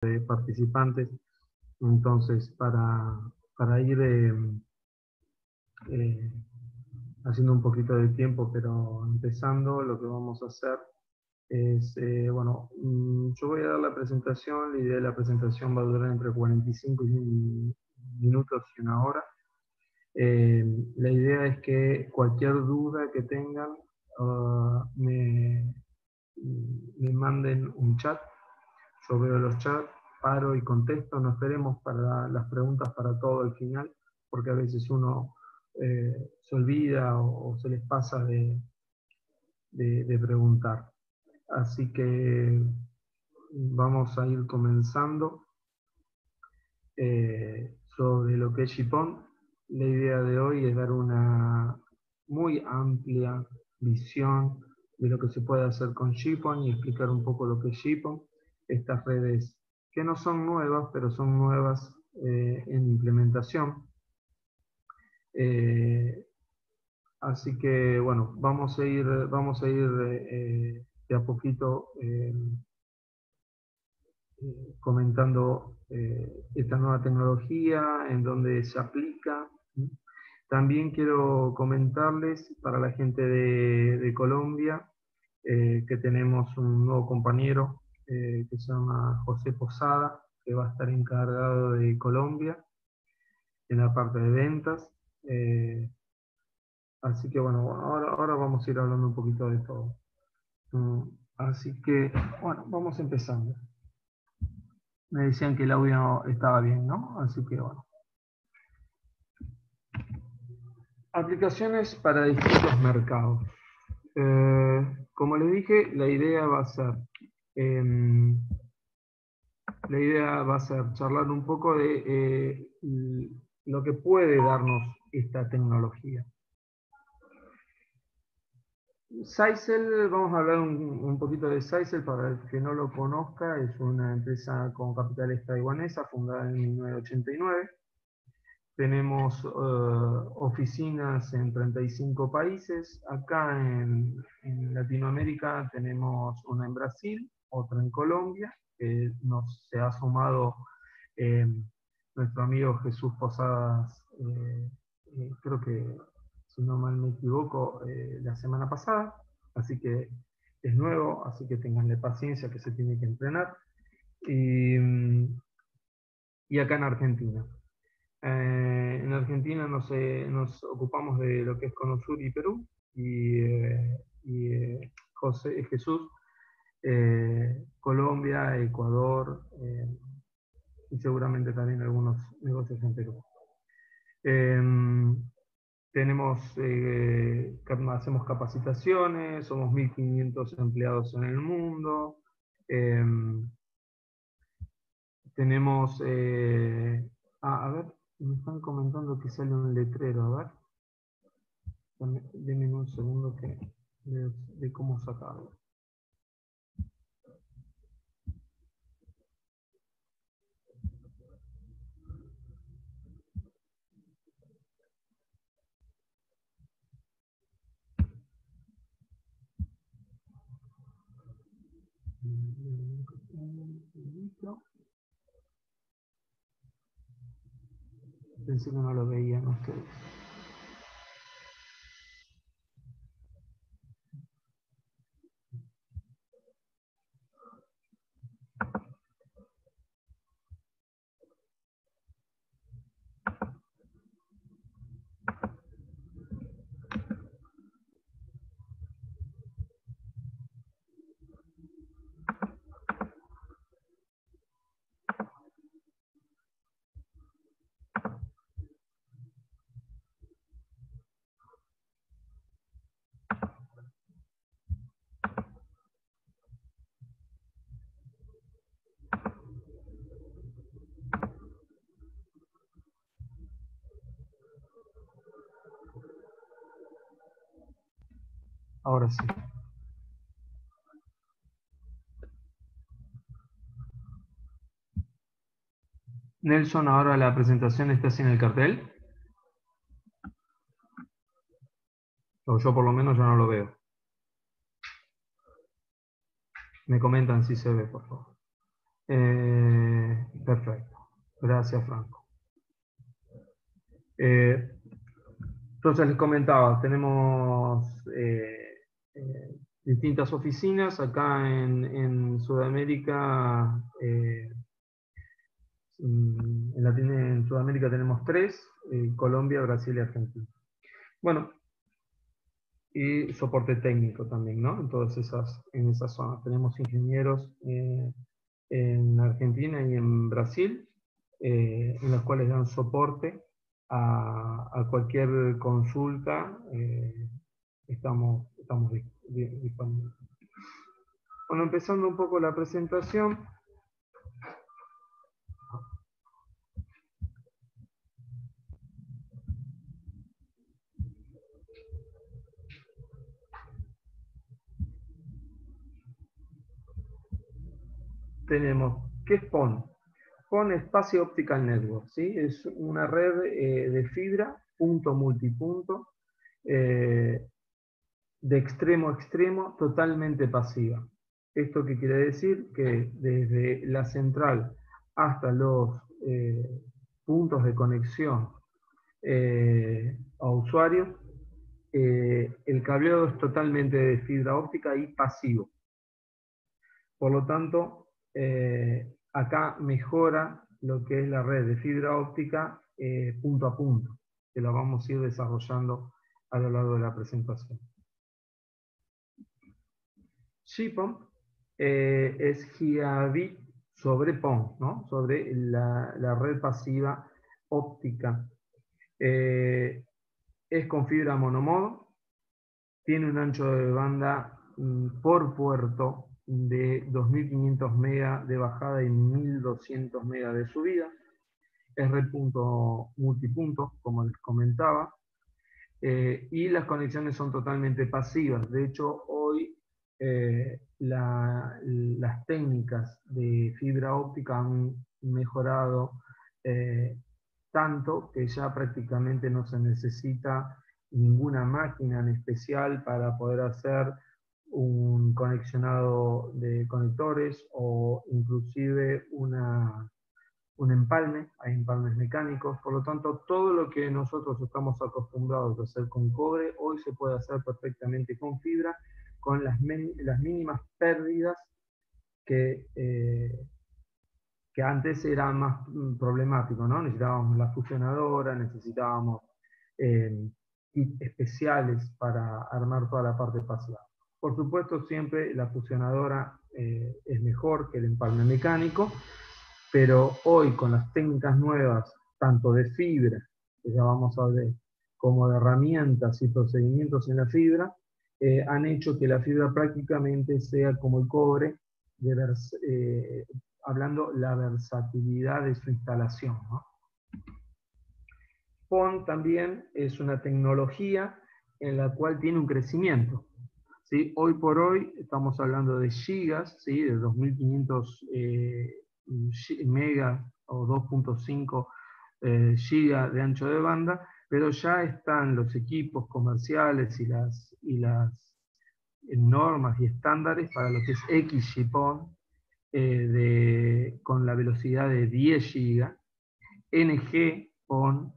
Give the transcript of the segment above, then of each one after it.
de participantes. Entonces, para ir haciendo un poquito de tiempo, pero empezando, lo que vamos a hacer es, bueno, yo voy a dar la presentación. La idea de la presentación va a durar entre 45 minutos y una hora. La idea es que cualquier duda que tengan me manden un chat. Yo veo los chats, paro y contesto. No esperemos para las preguntas para todo el final, porque a veces uno se olvida o se les pasa de preguntar. Así que vamos a ir comenzando sobre lo que es Shipon. La idea de hoy es dar una muy amplia visión de lo que se puede hacer con Shipon y explicar un poco lo que es Shipon. Estas redes que no son nuevas, pero son nuevas en implementación. Así que bueno, vamos a ir de a poquito comentando esta nueva tecnología, en dónde se aplica. También quiero comentarles para la gente de Colombia que tenemos un nuevo compañero que se llama José Posada, que va a estar encargado de Colombia en la parte de ventas. Así que bueno, ahora vamos a ir hablando un poquito de todo. Así que bueno, vamos empezando. Me decían que el audio estaba bien, ¿no? Así que bueno. Aplicaciones para distintos mercados. Como les dije, la idea va a ser charlar un poco de lo que puede darnos esta tecnología. Sizel, vamos a hablar un poquito de Sizel para el que no lo conozca. Es una empresa con capitales taiwanesa, fundada en 1989. Tenemos oficinas en 35 países. Acá en Latinoamérica tenemos una en Brasil, otra en Colombia, que se ha sumado nuestro amigo Jesús Posadas, creo que, si no mal me equivoco, la semana pasada. Así que es nuevo, así que tenganle paciencia, que se tiene que entrenar. Y acá en Argentina. En Argentina nos ocupamos de lo que es Cono Sur y Perú, y Jesús, Colombia, Ecuador, y seguramente también algunos negocios en Perú. Hacemos capacitaciones, somos 1.500 empleados en el mundo. Tenemos, a ver, me están comentando que sale un letrero, a ver. Denme un segundo de cómo sacarlo. Pensé que no lo veían ustedes. Ahora sí. Nelson, ahora la presentación está sin el cartel. O yo por lo menos ya no lo veo. Me comentan si se ve, por favor. Perfecto. Gracias, Franco. Entonces les comentaba, tenemos distintas oficinas. Acá en Sudamérica, en Sudamérica tenemos 3, Colombia, Brasil y Argentina. Bueno, y soporte técnico también, ¿no? En esas zonas. Tenemos ingenieros en Argentina y en Brasil, en los cuales dan soporte a cualquier consulta. Estamos disponibles. Bueno, empezando un poco la presentación. Tenemos, ¿qué es PON? PON es Passive Optical Network, ¿sí? Es una red de fibra, punto multipunto, de extremo a extremo, totalmente pasiva. ¿Esto qué quiere decir? Que desde la central hasta los puntos de conexión a usuarios, el cableado es totalmente de fibra óptica y pasivo. Por lo tanto, acá mejora lo que es la red de fibra óptica punto a punto, que la vamos a ir desarrollando a lo largo de la presentación. GPON es gigabit sobre PON, ¿no? Sobre la red pasiva óptica. Es con fibra monomodo, tiene un ancho de banda por puerto de 2500 MB de bajada y 1200 MB de subida. Es red punto multipunto, como les comentaba. Y las conexiones son totalmente pasivas. De hecho, hoy las técnicas de fibra óptica han mejorado tanto que ya prácticamente no se necesita ninguna máquina en especial para poder hacer un conexionado de conectores o inclusive un empalme, hay empalmes mecánicos. Por lo tanto, todo lo que nosotros estamos acostumbrados a hacer con cobre, hoy se puede hacer perfectamente con fibra, con las mínimas pérdidas que antes era más problemático, ¿no? Necesitábamos la fusionadora, necesitábamos kits especiales para armar toda la parte pasiva. Por supuesto, siempre la fusionadora es mejor que el empalme mecánico, pero hoy con las técnicas nuevas, tanto de fibra, que ya vamos a ver, como de herramientas y procedimientos en la fibra, han hecho que la fibra prácticamente sea como el cobre, hablando la versatilidad de su instalación, ¿no? PON también es una tecnología en la cual tiene un crecimiento, ¿sí? Hoy por hoy estamos hablando de gigas, ¿sí? De 2500 megas o 2.5 gigas de ancho de banda, pero ya están los equipos comerciales y las normas y estándares para lo que es XGPON, con la velocidad de 10 GB, NG-PON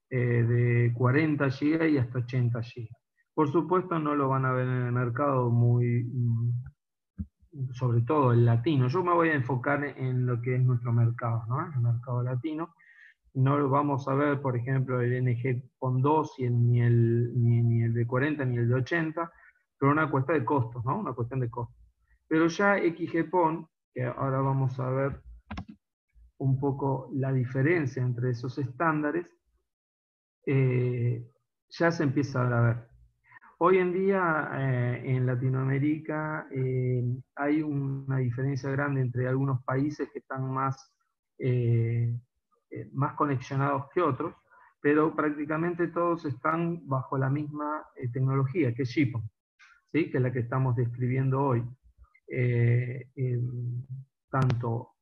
de 40 GB y hasta 80 GB. Por supuesto no lo van a ver en el mercado sobre todo el latino. Yo me voy a enfocar en lo que es nuestro mercado, ¿no? El mercado latino. No lo vamos a ver, por ejemplo, el NG-PON 2 ni el de 40 ni el de 80, pero una cuestión de costos, ¿no? Una cuestión de costos. Pero ya XG-PON, que ahora vamos a ver un poco la diferencia entre esos estándares, ya se empieza a ver. Hoy en día en Latinoamérica hay una diferencia grande entre algunos países que están más conexionados que otros, pero prácticamente todos están bajo la misma tecnología, que es GPON, ¿sí? Que es la que estamos describiendo hoy. Tanto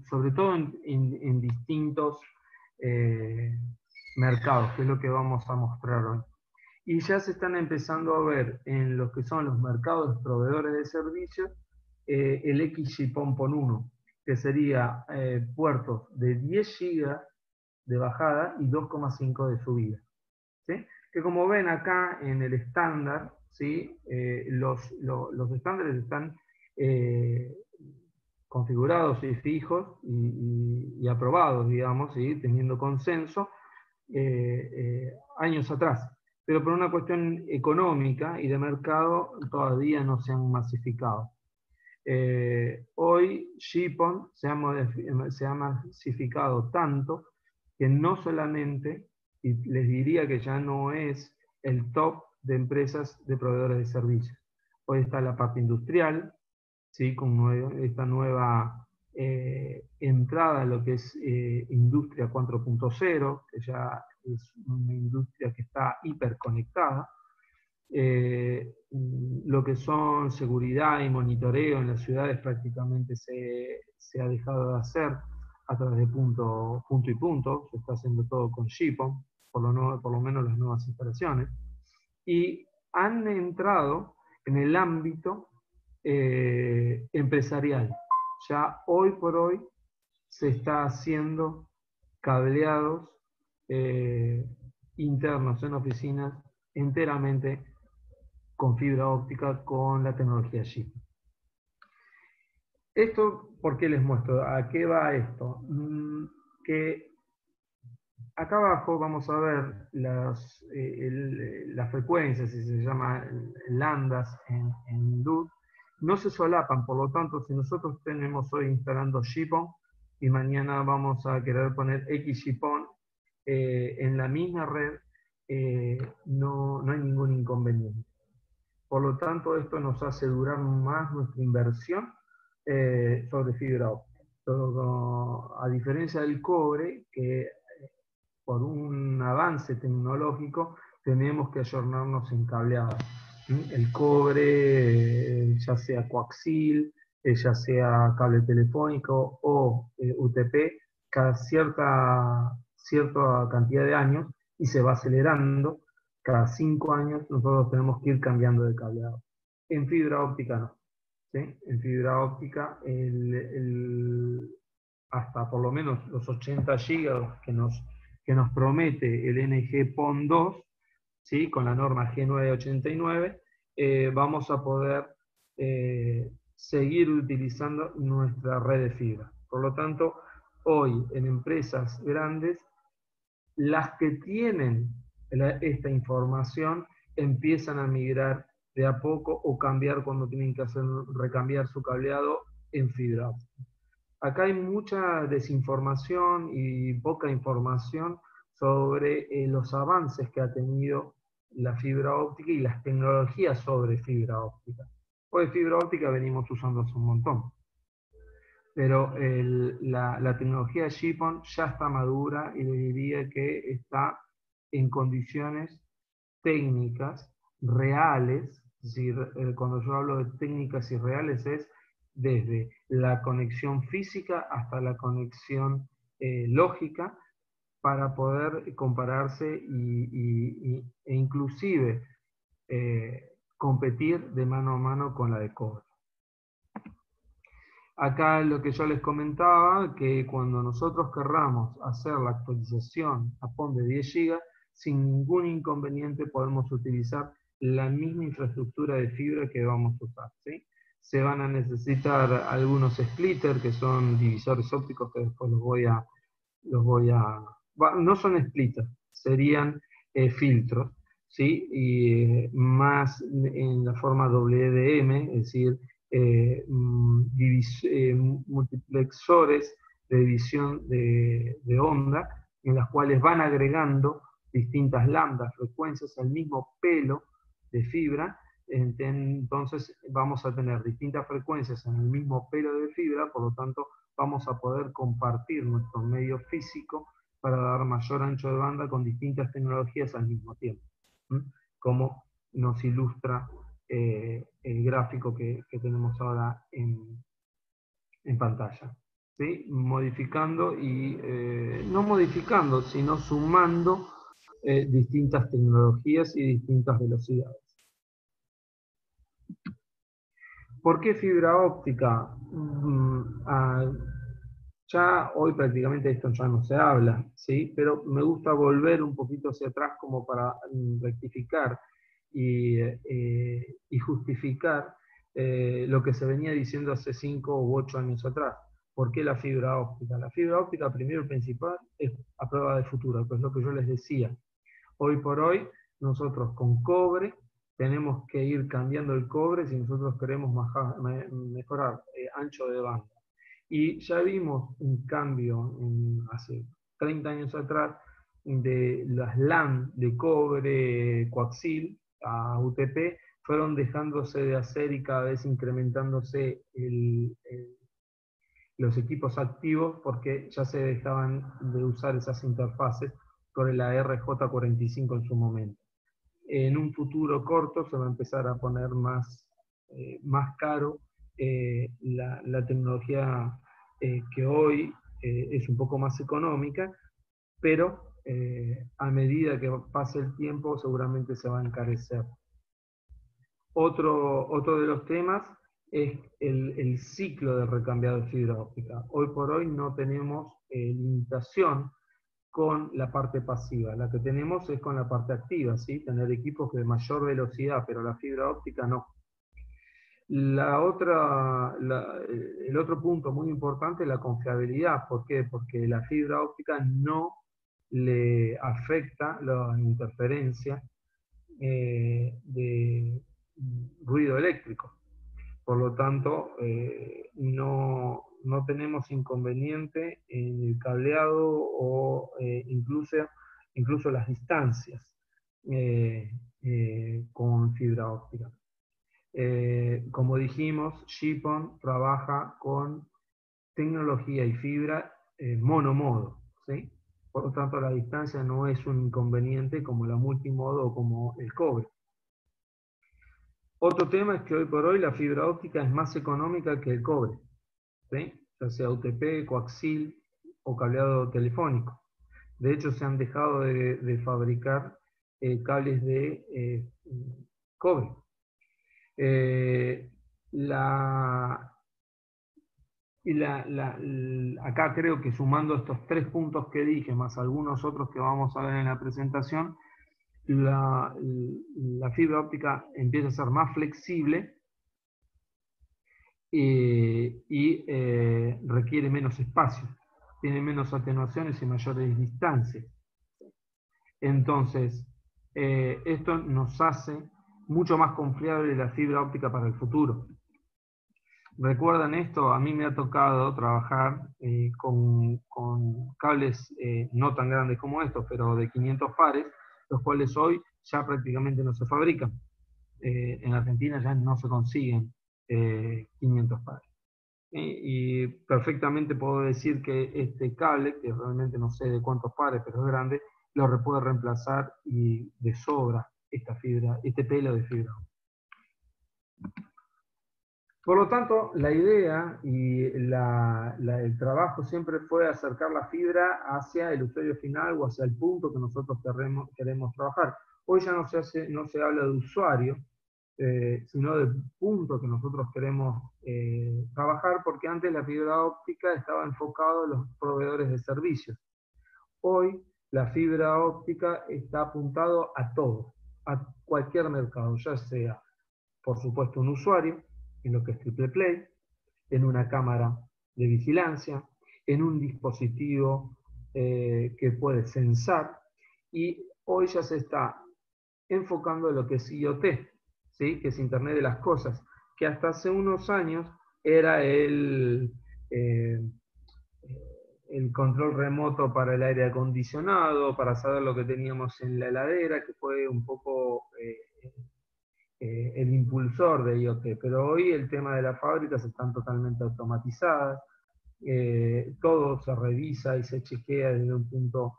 sobre todo en distintos mercados, que es lo que vamos a mostrar hoy. Y ya se están empezando a ver en lo que son los mercados proveedores de servicios el XGPON/1, que sería puertos de 10 GB de bajada y 2,5 de subida. ¿Sí? Que como ven acá en el estándar, ¿sí? Los estándares están configurados y fijos y aprobados, digamos, ¿sí? Teniendo consenso años atrás. Pero por una cuestión económica y de mercado todavía no se han masificado. Hoy GPON se ha masificado tanto que no solamente, y les diría que ya no es el top de empresas de proveedores de servicios. Hoy está la parte industrial, ¿sí? Con esta nueva entrada a lo que es industria 4.0, que ya es una industria que está hiperconectada. Lo que son seguridad y monitoreo en las ciudades prácticamente se ha dejado de hacer a través de punto y punto, se está haciendo todo con GPON, por lo menos las nuevas instalaciones, y han entrado en el ámbito empresarial. Ya hoy por hoy se está haciendo cableados internos en oficinas enteramente con fibra óptica con la tecnología GPON. Esto, ¿por qué les muestro? ¿A qué va esto? Que acá abajo vamos a ver las frecuencias, si se llama lambdas en luz, no se solapan, por lo tanto, si nosotros tenemos hoy instalando GPON y mañana vamos a querer poner XGPON en la misma red, no hay ningún inconveniente. Por lo tanto, esto nos hace durar más nuestra inversión sobre fibra óptica. A diferencia del cobre, que por un avance tecnológico tenemos que ayornarnos en cableado. El cobre, ya sea coaxil, ya sea cable telefónico o UTP, cada cierta cantidad de años, y se va acelerando. Cada 5 años nosotros tenemos que ir cambiando de cableado. En fibra óptica no. ¿Sí? En fibra óptica hasta por lo menos los 80 GB que nos promete el NG-PON2, ¿sí? Con la norma G989, vamos a poder seguir utilizando nuestra red de fibra. Por lo tanto, hoy en empresas grandes, las que tienen esta información empiezan a migrar de a poco o cambiar cuando tienen que recambiar su cableado en fibra óptica. Acá hay mucha desinformación y poca información sobre los avances que ha tenido la fibra óptica y las tecnologías sobre fibra óptica. Hoy fibra óptica venimos usando hace un montón, pero la tecnología GPON ya está madura y le diría que está en condiciones técnicas reales. Es decir, cuando yo hablo de técnicas y reales es desde la conexión física hasta la conexión lógica, para poder compararse e inclusive competir de mano a mano con la de cobre. Acá lo que yo les comentaba, que cuando nosotros querramos hacer la actualización a PON de 10 GB, sin ningún inconveniente podemos utilizar la misma infraestructura de fibra que vamos a usar, ¿sí? Se van a necesitar algunos splitters, que son divisores ópticos, que después no son splitters, serían filtros, ¿sí? Y más en la forma WDM, es decir, multiplexores de división de onda, en las cuales van agregando distintas lambdas, frecuencias al mismo pelo de fibra. Entonces vamos a tener distintas frecuencias en el mismo pelo de fibra, por lo tanto vamos a poder compartir nuestro medio físico para dar mayor ancho de banda con distintas tecnologías al mismo tiempo, como nos ilustra el gráfico que tenemos ahora en pantalla. ¿Sí? Modificando y no modificando, sino sumando distintas tecnologías y distintas velocidades. ¿Por qué fibra óptica? Ya hoy prácticamente esto ya no se habla, ¿sí? Pero me gusta volver un poquito hacia atrás como para rectificar y justificar lo que se venía diciendo hace 5 u 8 años atrás. ¿Por qué la fibra óptica? La fibra óptica, primero y principal, es a prueba de futuro, que es lo que yo les decía. Hoy por hoy, nosotros con cobre tenemos que ir cambiando el cobre si nosotros queremos mejorar ancho de banda. Y ya vimos un cambio hace 30 años atrás de las LAN de cobre coaxil a UTP, fueron dejándose de hacer y cada vez incrementándose los equipos activos porque ya se dejaban de usar esas interfaces con la RJ45 en su momento. En un futuro corto se va a empezar a poner más caro la tecnología que hoy es un poco más económica, pero a medida que pase el tiempo seguramente se va a encarecer. Otro de los temas es el ciclo de recambiado de fibra óptica. Hoy por hoy no tenemos limitación con la parte pasiva. La que tenemos es con la parte activa, ¿sí? Tener equipos de mayor velocidad, pero la fibra óptica no. El otro punto muy importante es la confiabilidad. ¿Por qué? Porque la fibra óptica no le afecta la interferencia de ruido eléctrico. Por lo tanto, no tenemos inconveniente en el cableado o incluso las distancias con fibra óptica. Como dijimos, GPON trabaja con tecnología y fibra monomodo, ¿sí? Por lo tanto, la distancia no es un inconveniente como la multimodo o como el cobre. Otro tema es que hoy por hoy la fibra óptica es más económica que el cobre, ¿sí? Ya sea UTP, coaxil o cableado telefónico. De hecho, se han dejado de fabricar cables de cobre. Acá creo que sumando estos 3 puntos que dije, más algunos otros que vamos a ver en la presentación, la fibra óptica empieza a ser más flexible y requiere menos espacio, tiene menos atenuaciones y mayores distancias. Entonces, esto nos hace mucho más confiable la fibra óptica para el futuro. ¿Recuerdan esto? A mí me ha tocado trabajar con cables no tan grandes como estos, pero de 500 pares, los cuales hoy ya prácticamente no se fabrican. En Argentina ya no se consiguen 500 pares. Y perfectamente puedo decir que este cable, que realmente no sé de cuántos pares, pero es grande, lo puede reemplazar y de sobra esta fibra, este pelo de fibra. Por lo tanto, la idea y el trabajo siempre fue acercar la fibra hacia el usuario final o hacia el punto que nosotros queremos trabajar. Hoy ya no se habla de usuario, sino del punto que nosotros queremos trabajar, porque antes la fibra óptica estaba enfocada a los proveedores de servicios. Hoy la fibra óptica está apuntado a todo, a cualquier mercado, ya sea, por supuesto, un usuario, en lo que es Triple Play, en una cámara de vigilancia, en un dispositivo que puede censar, y hoy ya se está enfocando en lo que es IoT, ¿sí? Que es Internet de las Cosas, que hasta hace unos años era el control remoto para el aire acondicionado, para saber lo que teníamos en la heladera, que fue un poco el impulsor de IoT, pero hoy el tema de las fábricas están totalmente automatizadas, todo se revisa y se chequea desde un punto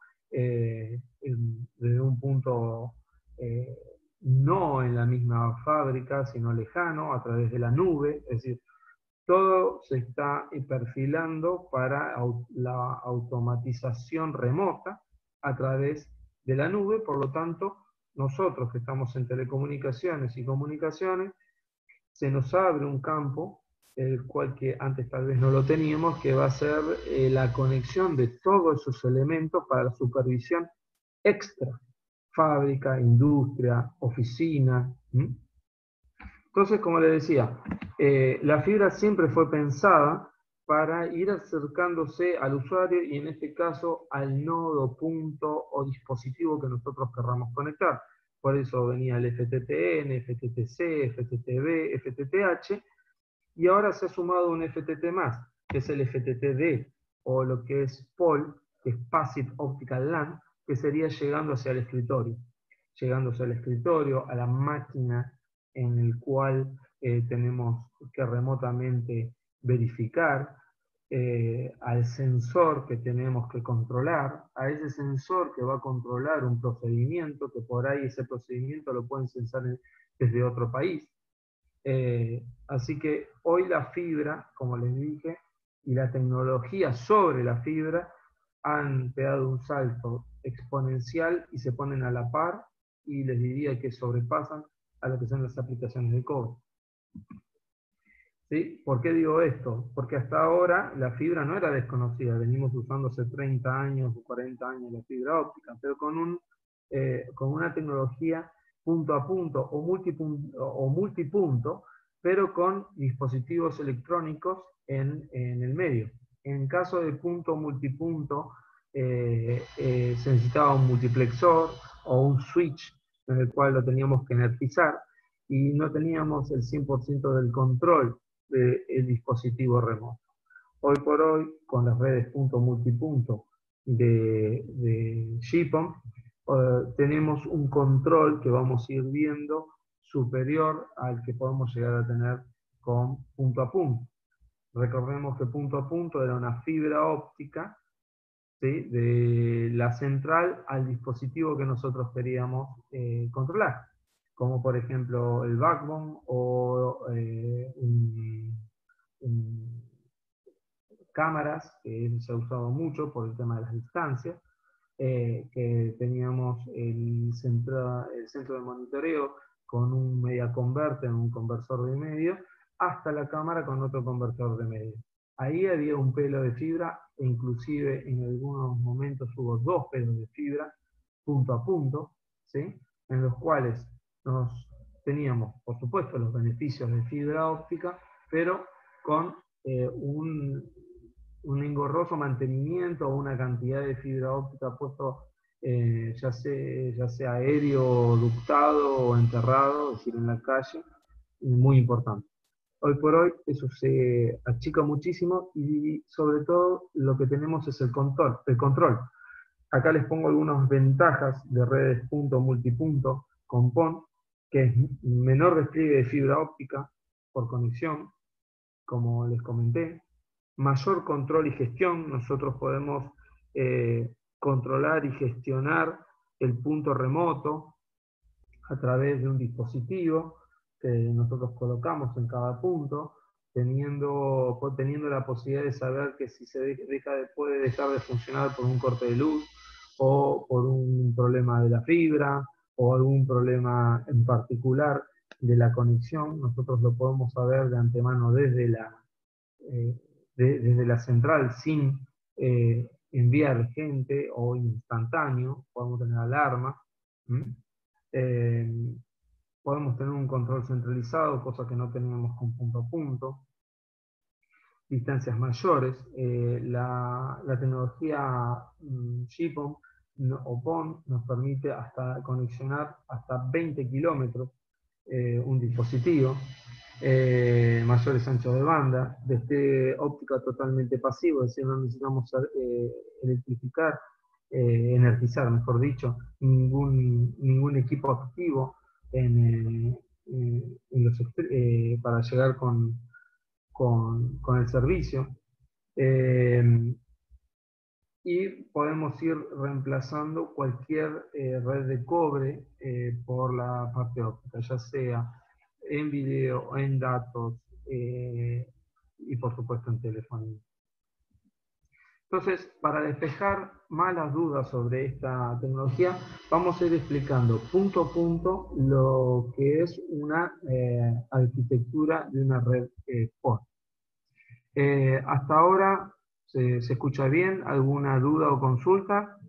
no en la misma fábrica, sino lejano, a través de la nube, es decir, todo se está perfilando para la automatización remota a través de la nube. Por lo tanto, nosotros que estamos en telecomunicaciones y comunicaciones, se nos abre un campo, el cual que antes tal vez no lo teníamos, que va a ser la conexión de todos esos elementos para la supervisión extra, fábrica, industria, oficina. Entonces, como les decía, la fibra siempre fue pensada para ir acercándose al usuario y en este caso al nodo, punto o dispositivo que nosotros querramos conectar. Por eso venía el FTTN, FTTC, FTTB, FTTH, y ahora se ha sumado un FTT más, que es el FTTD, o lo que es POL, que es Passive Optical LAN, que sería llegando hacia el escritorio. Llegando hacia el escritorio, a la máquina en el cual tenemos que remotamente verificar, al sensor que tenemos que controlar, a ese sensor que va a controlar un procedimiento, que por ahí ese procedimiento lo pueden censar desde otro país. Así que hoy la fibra, como les dije, y la tecnología sobre la fibra han pegado un salto exponencial y se ponen a la par, y les diría que sobrepasan a lo que son las aplicaciones de cobre. ¿Sí? ¿Por qué digo esto? Porque hasta ahora la fibra no era desconocida, venimos usando hace 30 años o 40 años la fibra óptica, pero con una tecnología punto a punto o multipunto, pero con dispositivos electrónicos en el medio. En caso de punto o multipunto, se necesitaba un multiplexor o un switch en el cual lo teníamos que energizar y no teníamos el 100% del control del dispositivo remoto. Hoy por hoy, con las redes punto multipunto de GPON, tenemos un control que vamos a ir viendo superior al que podemos llegar a tener con punto a punto. Recordemos que punto a punto era una fibra óptica, ¿sí?, de la central al dispositivo que nosotros queríamos controlar, como por ejemplo el backbone o cámaras, que se ha usado mucho por el tema de las distancias, que teníamos el centro de monitoreo con un media converter, un conversor de medio, hasta la cámara con otro conversor de medio. Ahí había un pelo de fibra, e inclusive en algunos momentos hubo 2 pelos de fibra, punto a punto, ¿sí?, en los cuales teníamos, por supuesto, los beneficios de fibra óptica, pero con un engorroso mantenimiento o una cantidad de fibra óptica puesto ya sea aéreo, ductado o enterrado, es decir, en la calle, muy importante. Hoy por hoy eso se achica muchísimo y sobre todo lo que tenemos es el control. Acá les pongo algunas ventajas de redes punto multipunto con PON, que es menor despliegue de fibra óptica por conexión, como les comenté, mayor control y gestión. Nosotros podemos controlar y gestionar el punto remoto a través de un dispositivo que nosotros colocamos en cada punto, teniendo la posibilidad de saber que si puede dejar de funcionar por un corte de luz, o por un problema de la fibra, o algún problema en particular de la conexión. Nosotros lo podemos saber de antemano desde la central, sin enviar gente o instantáneo. Podemos tener alarma. Podemos tener un control centralizado, cosa que no teníamos con punto a punto. Distancias mayores. La tecnología GPON o PON nos permite conexionar hasta 20 kilómetros un dispositivo. Mayores anchos de banda, desde óptica totalmente pasivo, es decir, no necesitamos electrificar, energizar, mejor dicho, ningún equipo activo para llegar con el servicio. Y podemos ir reemplazando cualquier red de cobre por la parte óptica, ya sea en video, en datos y por supuesto en telefonía. Entonces, para despejar más las dudas sobre esta tecnología, vamos a ir explicando punto a punto lo que es una arquitectura de una red PON. Hasta ahora, ¿se escucha bien? ¿Alguna duda o consulta?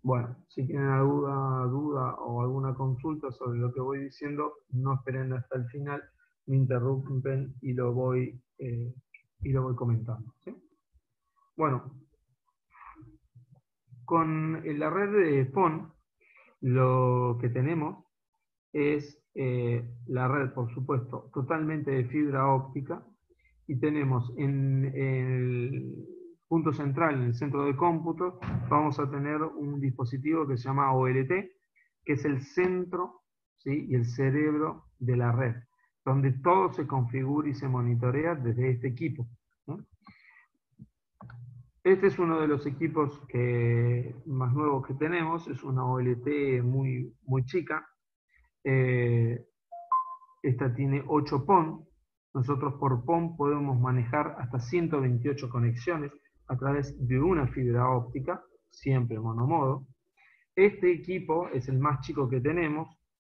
Bueno, si tienen alguna duda o alguna consulta sobre lo que voy diciendo, no esperen hasta el final, me interrumpen y lo voy comentando, ¿sí? Bueno, con la red de PON, lo que tenemos es la red, por supuesto, totalmente de fibra óptica, y tenemos en el punto central, en el centro de cómputo, vamos a tener un dispositivo que se llama OLT, que es el centro, ¿sí?, y el cerebro de la red, donde todo se configura y se monitorea desde este equipo, ¿no? Este es uno de los equipos más nuevos que tenemos, es una OLT muy, muy chica. Esta tiene 8 PON. Nosotros por PON podemos manejar hasta 128 conexiones a través de una fibra óptica, siempre monomodo. Este equipo es el más chico que tenemos,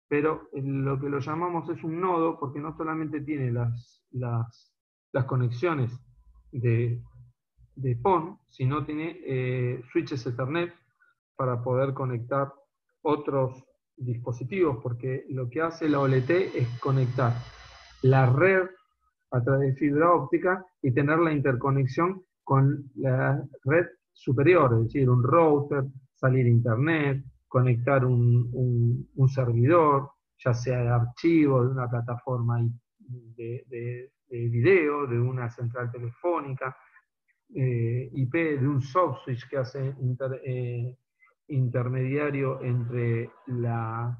pero lo que lo llamamos es un nodo porque no solamente tiene las conexiones de PON, sino tiene switches Ethernet para poder conectar otros dispositivos, porque lo que hace la OLT es conectar la red a través de fibra óptica y tener la interconexión con la red superior, es decir, un router, salir a internet, conectar un servidor, ya sea de archivo, de una plataforma de video, de una central telefónica, IP, de un soft switch que hace intermediario entre la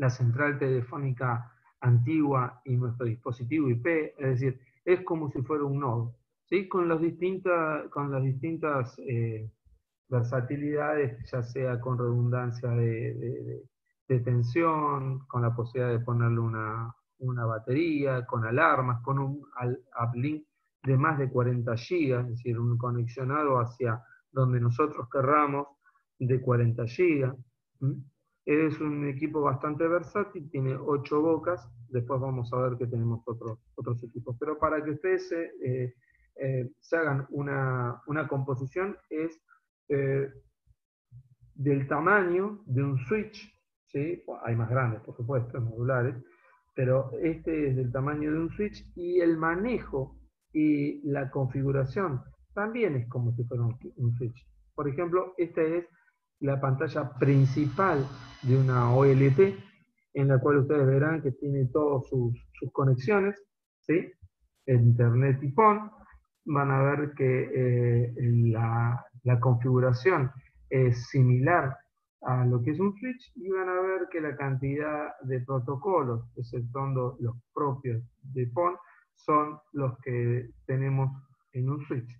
central telefónica antigua y nuestro dispositivo IP, es decir, es como si fuera un nodo, ¿sí? Con las distintas versatilidades, ya sea con redundancia de tensión, con la posibilidad de ponerle una batería, con alarmas, con un uplink de más de 40 GB, es decir, un conexionado hacia donde nosotros querramos de 40 GB. Es un equipo bastante versátil, tiene 8 bocas, después vamos a ver que tenemos otros equipos. Pero para que ustedes se hagan una composición, es del tamaño de un switch, ¿sí? Hay más grandes, por supuesto, modulares, pero este es del tamaño de un switch, y el manejo y la configuración también es como si fuera un switch. Por ejemplo, esta es la pantalla principal de una OLT, en la cual ustedes verán que tiene todas sus conexiones, ¿sí? Internet y PON. Van a ver que la configuración es similar a lo que es un switch, y van a ver que la cantidad de protocolos, exceptuando los propios de PON, son los que tenemos en un switch.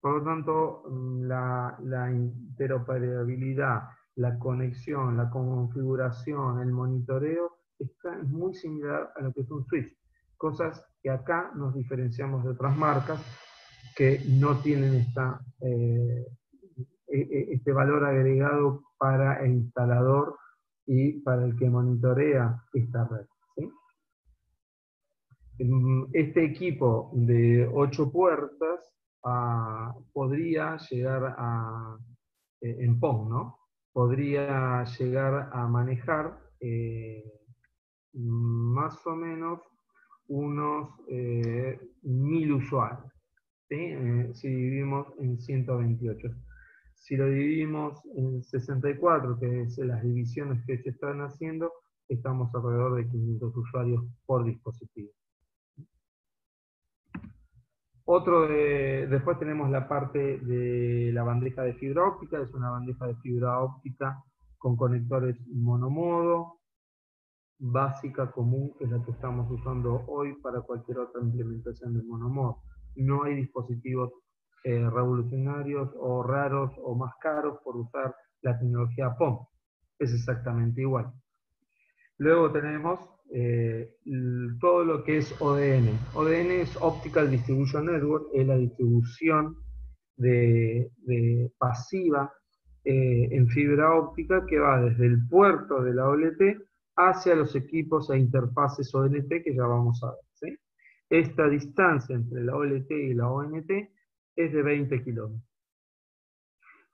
Por lo tanto, la interoperabilidad, la conexión, la configuración, el monitoreo, es muy similar a lo que es un switch. Cosas que acá nos diferenciamos de otras marcas que no tienen este valor agregado para el instalador y para el que monitorea esta red, ¿sí? Este equipo de 8 puertas podría llegar en PON, ¿no? Podría llegar a manejar más o menos unos 1000 usuarios, ¿sí? Si dividimos en 128. Si lo dividimos en 64, que es las divisiones que se están haciendo, estamos alrededor de 500 usuarios por dispositivo. Después tenemos la parte de la bandeja de fibra óptica. Es una bandeja de fibra óptica con conectores monomodo, básica, común, que es la que estamos usando hoy para cualquier otra implementación de monomodo. No hay dispositivos revolucionarios o raros o más caros por usar la tecnología PON. Es exactamente igual. Luego tenemos todo lo que es ODN. ODN es Optical Distribution Network, es la distribución de pasiva en fibra óptica que va desde el puerto de la OLT hacia los equipos e interfaces ONT que ya vamos a ver, ¿sí? Esta distancia entre la OLT y la ONT es de 20 kilómetros.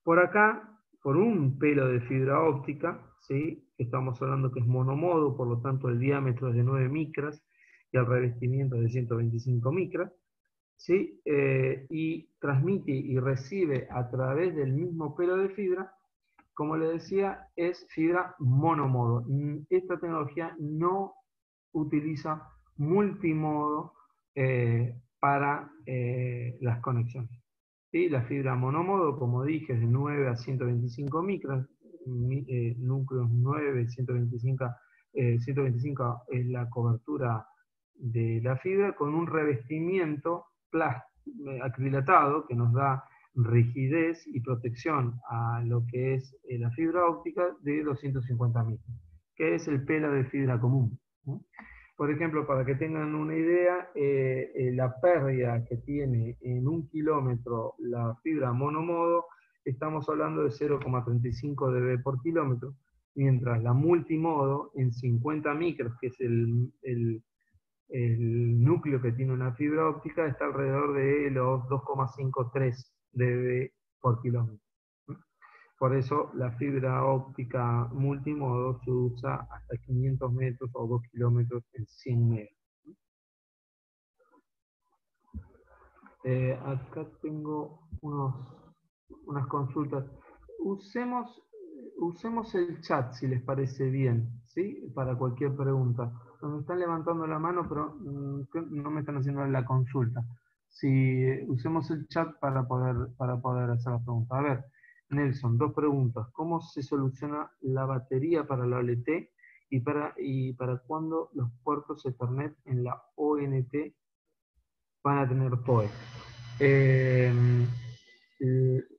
Por acá, por un pelo de fibra óptica, ¿sí? Estamos hablando que es monomodo, por lo tanto el diámetro es de 9 micras y el revestimiento es de 125 micras, ¿sí? Y transmite y recibe a través del mismo pelo de fibra, como le decía, es fibra monomodo. Esta tecnología no utiliza multimodo para las conexiones. ¿Sí? La fibra monomodo, como dije, es de 9 a 125 micras, núcleos 9, 125 es la cobertura de la fibra, con un revestimiento acrilatado que nos da rigidez y protección a lo que es la fibra óptica de 250 micras, que es el pelo de fibra común, ¿no? Por ejemplo, para que tengan una idea, la pérdida que tiene en 1 kilómetro la fibra monomodo, estamos hablando de 0,35 dB por kilómetro, mientras la multimodo en 50 micros, que es el núcleo que tiene una fibra óptica, está alrededor de los 2,53 dB por kilómetro. Por eso la fibra óptica multimodo se usa hasta 500 metros o 2 kilómetros en 100 metros. Acá tengo unas consultas. Usemos el chat si les parece bien, ¿sí? Para cualquier pregunta. Me están levantando la mano, pero no me están haciendo la consulta. Si usemos el chat para poder hacer la pregunta. A ver, Nelson, dos preguntas. ¿Cómo se soluciona la batería para la OLT y para cuándo los puertos Ethernet en la ONT van a tener PoE?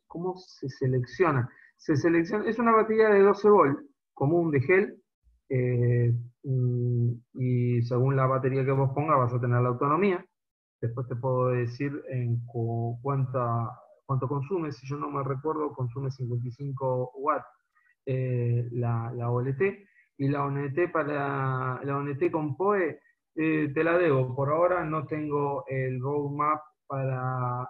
¿Cómo se selecciona? Es una batería de 12 volt, común de gel, y según la batería que vos pongas vas a tener la autonomía. Después te puedo decir cuánto consume. Si yo no me recuerdo, consume 55 watts la OLT. Y la ONT con PoE te la debo. Por ahora no tengo el roadmap para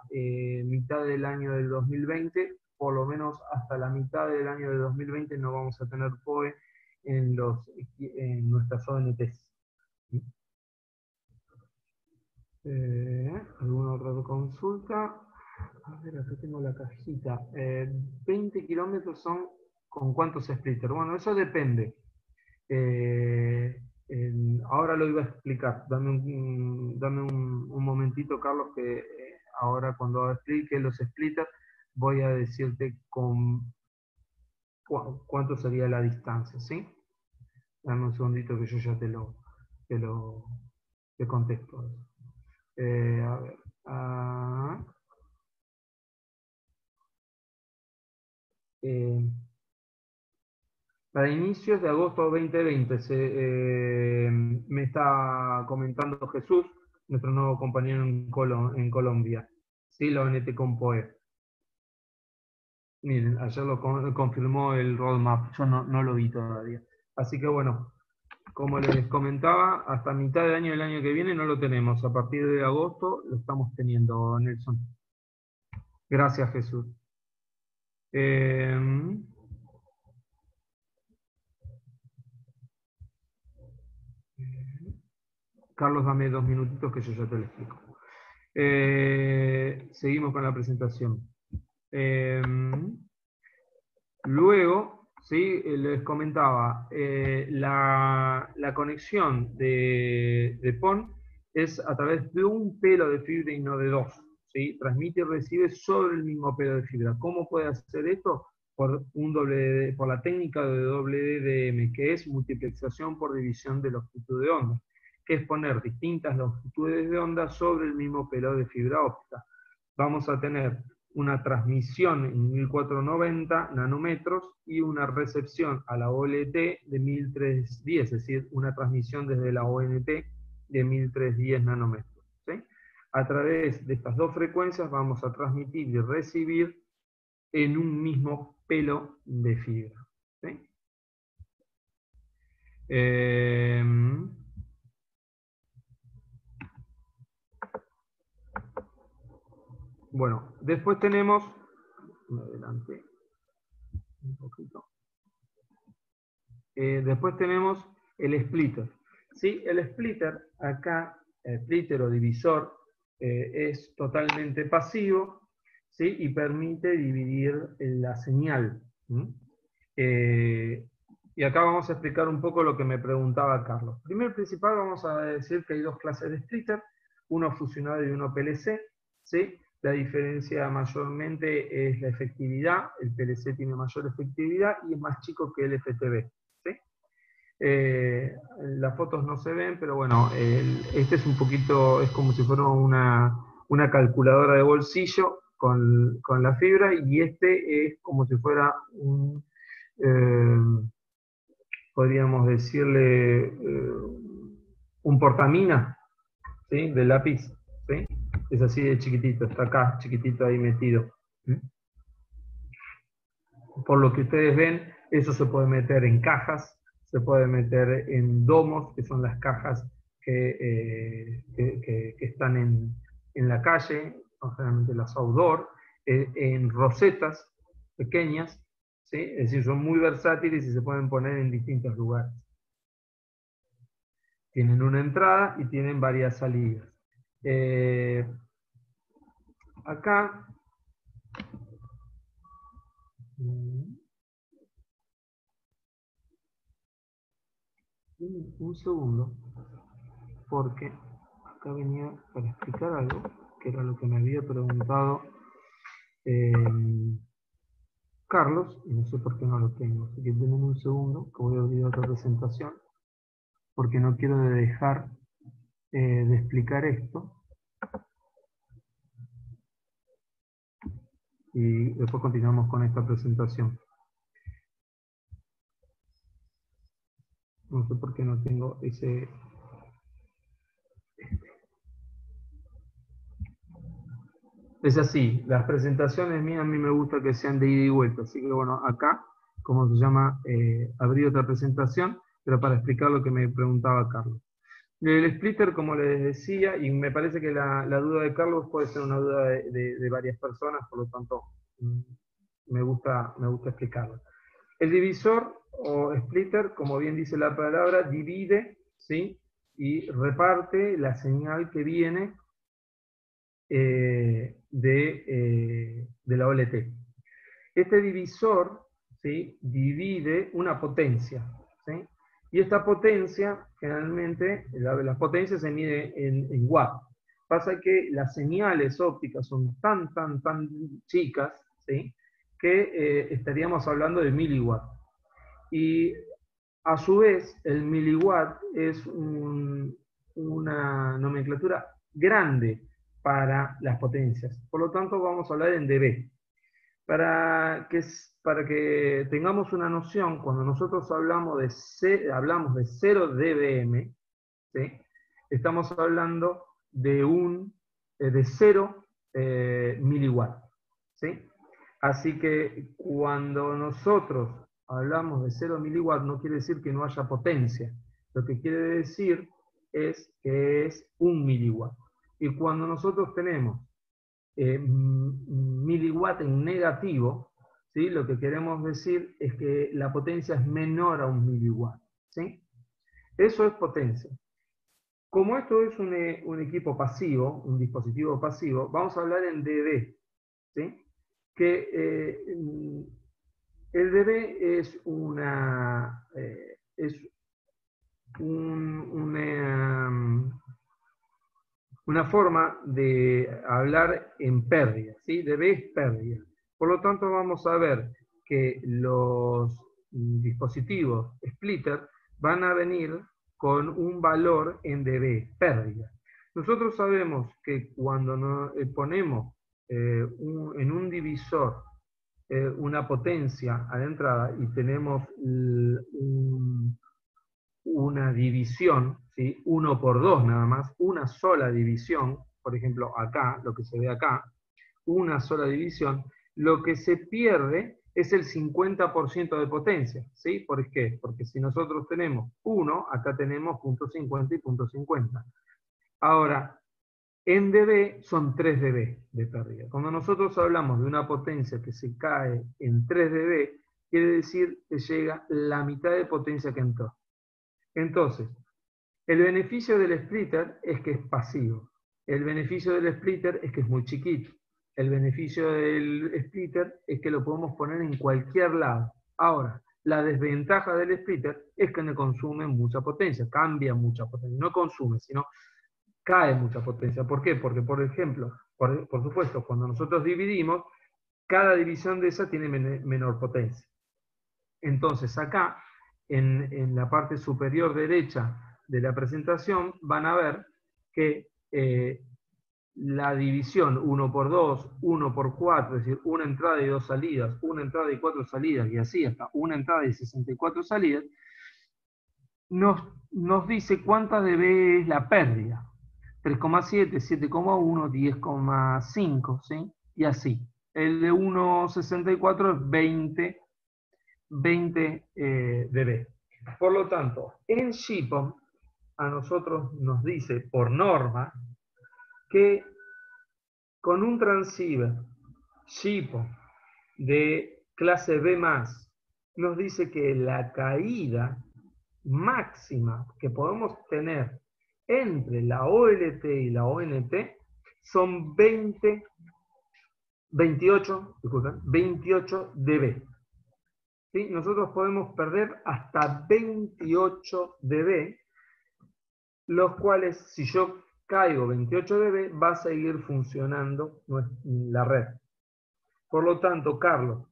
mitad del año del 2020. Por lo menos hasta la mitad del año del 2020 no vamos a tener PoE en nuestras ONTs. ¿Alguna otra consulta? A ver, acá tengo la cajita. 20 kilómetros son con cuántos splitters. Bueno, eso depende. Ahora lo iba a explicar. Dame un momentito, Carlos, que ahora cuando explique los splitters voy a decirte cuánto sería la distancia, ¿sí? Dame un segundito que yo ya te contesto. A ver. Para inicios de agosto 2020, me está comentando Jesús, nuestro nuevo compañero en Colombia. Sí, la ONT con PoE. Miren, ayer lo confirmó el roadmap, yo no lo vi todavía. Así que bueno, como les comentaba, hasta mitad del año que viene no lo tenemos. A partir de agosto lo estamos teniendo, Nelson. Gracias, Jesús. Carlos, dame 2 minutitos que yo ya te lo explico. Seguimos con la presentación. Luego, ¿sí? Les comentaba, la conexión de PON es a través de un pelo de fibra y no de dos, ¿sí? Transmite y recibe sobre el mismo pelo de fibra. ¿Cómo puede hacer esto? Por la técnica de WDM, que es multiplexación por división de longitud de onda, que es poner distintas longitudes de onda sobre el mismo pelo de fibra óptica. Vamos a tener una transmisión en 1490 nanómetros y una recepción a la OLT de 1310, es decir, una transmisión desde la ONT de 1310 nanómetros. ¿Sí? A través de estas dos frecuencias vamos a transmitir y recibir en un mismo pelo de fibra. ¿Sí? Bueno, después tenemos, adelante un poquito, después tenemos el splitter. ¿Sí? El splitter, acá, el splitter o divisor, es totalmente pasivo, ¿sí? Y permite dividir la señal. Y acá vamos a explicar un poco lo que me preguntaba Carlos. Primero y principal vamos a decir que hay dos clases de splitter, uno fusionado y uno PLC. ¿Sí? La diferencia mayormente es la efectividad, el PLC tiene mayor efectividad y es más chico que el FTB. ¿Sí? Las fotos no se ven, pero bueno, este es un poquito, es como si fuera una calculadora de bolsillo con la fibra, y este es como si fuera podríamos decirle, un portamina, ¿sí? De lápiz, ¿sí? Es así de chiquitito, está acá, chiquitito ahí metido. ¿Sí? Por lo que ustedes ven, eso se puede meter en cajas, se puede meter en domos, que son las cajas que están en la calle, generalmente las outdoor, en rosetas pequeñas, ¿sí? Es decir, son muy versátiles y se pueden poner en distintos lugares. Tienen una entrada y tienen varias salidas. Acá, un segundo, porque acá venía para explicar algo, que era lo que me había preguntado Carlos, y no sé por qué no lo tengo, así que denme un segundo, que voy a abrir otra presentación, porque no quiero dejar de explicar esto, y después continuamos con esta presentación. No sé por qué no tengo ese... Es así, las presentaciones mías a mí me gusta que sean de ida y vuelta, así que bueno, acá, como se llama, abrí otra presentación, pero para explicar lo que me preguntaba Carlos. El splitter, como les decía, y me parece que la duda de Carlos puede ser una duda de varias personas, por lo tanto, me gusta explicarlo. El divisor o splitter, como bien dice la palabra, divide, ¿sí? Y reparte la señal que viene de la OLT. Este divisor, ¿sí? Divide una potencia, ¿sí? Y esta potencia, generalmente, la potencia se mide en watts. Pasa que las señales ópticas son tan chicas, ¿sí? Que estaríamos hablando de miliwatts. Y a su vez, el miliwatt es una nomenclatura grande para las potencias. Por lo tanto, vamos a hablar en dB. Para que tengamos una noción, cuando nosotros hablamos de 0 dBm, ¿sí? Estamos hablando de 0 miliwatt. ¿Sí? Así que cuando nosotros hablamos de 0 miliwatt no quiere decir que no haya potencia. Lo que quiere decir es que es 1 miliwatt. Y cuando nosotros tenemos miliwatt en negativo, ¿sí? Lo que queremos decir es que la potencia es menor a 1 miliwatt. ¿Sí? Eso es potencia. Como esto es un equipo pasivo, un dispositivo pasivo, vamos a hablar en dB. ¿Sí? Que el dB es una forma de hablar en pérdida, ¿sí? dB es pérdida. Por lo tanto, vamos a ver que los dispositivos splitter van a venir con un valor en dB, pérdida. Nosotros sabemos que cuando ponemos en un divisor una potencia a la entrada y tenemos una división, ¿sí? 1 por 2 nada más, una sola división, por ejemplo acá, lo que se ve acá, una sola división, lo que se pierde es el 50% de potencia, ¿sí? ¿Por qué? Porque si nosotros tenemos 1, acá tenemos .50 y .50. Ahora, en dB son 3 dB de pérdida. Cuando nosotros hablamos de una potencia que se cae en 3 dB, quiere decir que llega la mitad de potencia que entró. Entonces, el beneficio del splitter es que es pasivo. El beneficio del splitter es que es muy chiquito. El beneficio del splitter es que lo podemos poner en cualquier lado. Ahora, la desventaja del splitter es que no consume mucha potencia, cambia mucha potencia. No consume, sino cae mucha potencia. ¿Por qué? Porque, por ejemplo, por supuesto, cuando nosotros dividimos, cada división de esa tiene menor potencia. Entonces, acá, en la parte superior derecha de la presentación, van a ver que la división 1 por 2, 1 por 4, es decir, una entrada y 2 salidas, una entrada y 4 salidas, y así hasta una entrada y 64 salidas, nos dice cuánta dB es la pérdida. 3,7, 7,1, 10,5, ¿sí? Y así. El de 1,64 es 20 dB. Por lo tanto, en GPON a nosotros nos dice por norma que con un transceiver GPON de clase B+, nos dice que la caída máxima que podemos tener entre la OLT y la ONT son 28 dB. ¿Sí? Nosotros podemos perder hasta 28 dB, los cuales, si yo caigo 28 dB, va a seguir funcionando la red. Por lo tanto, Carlos,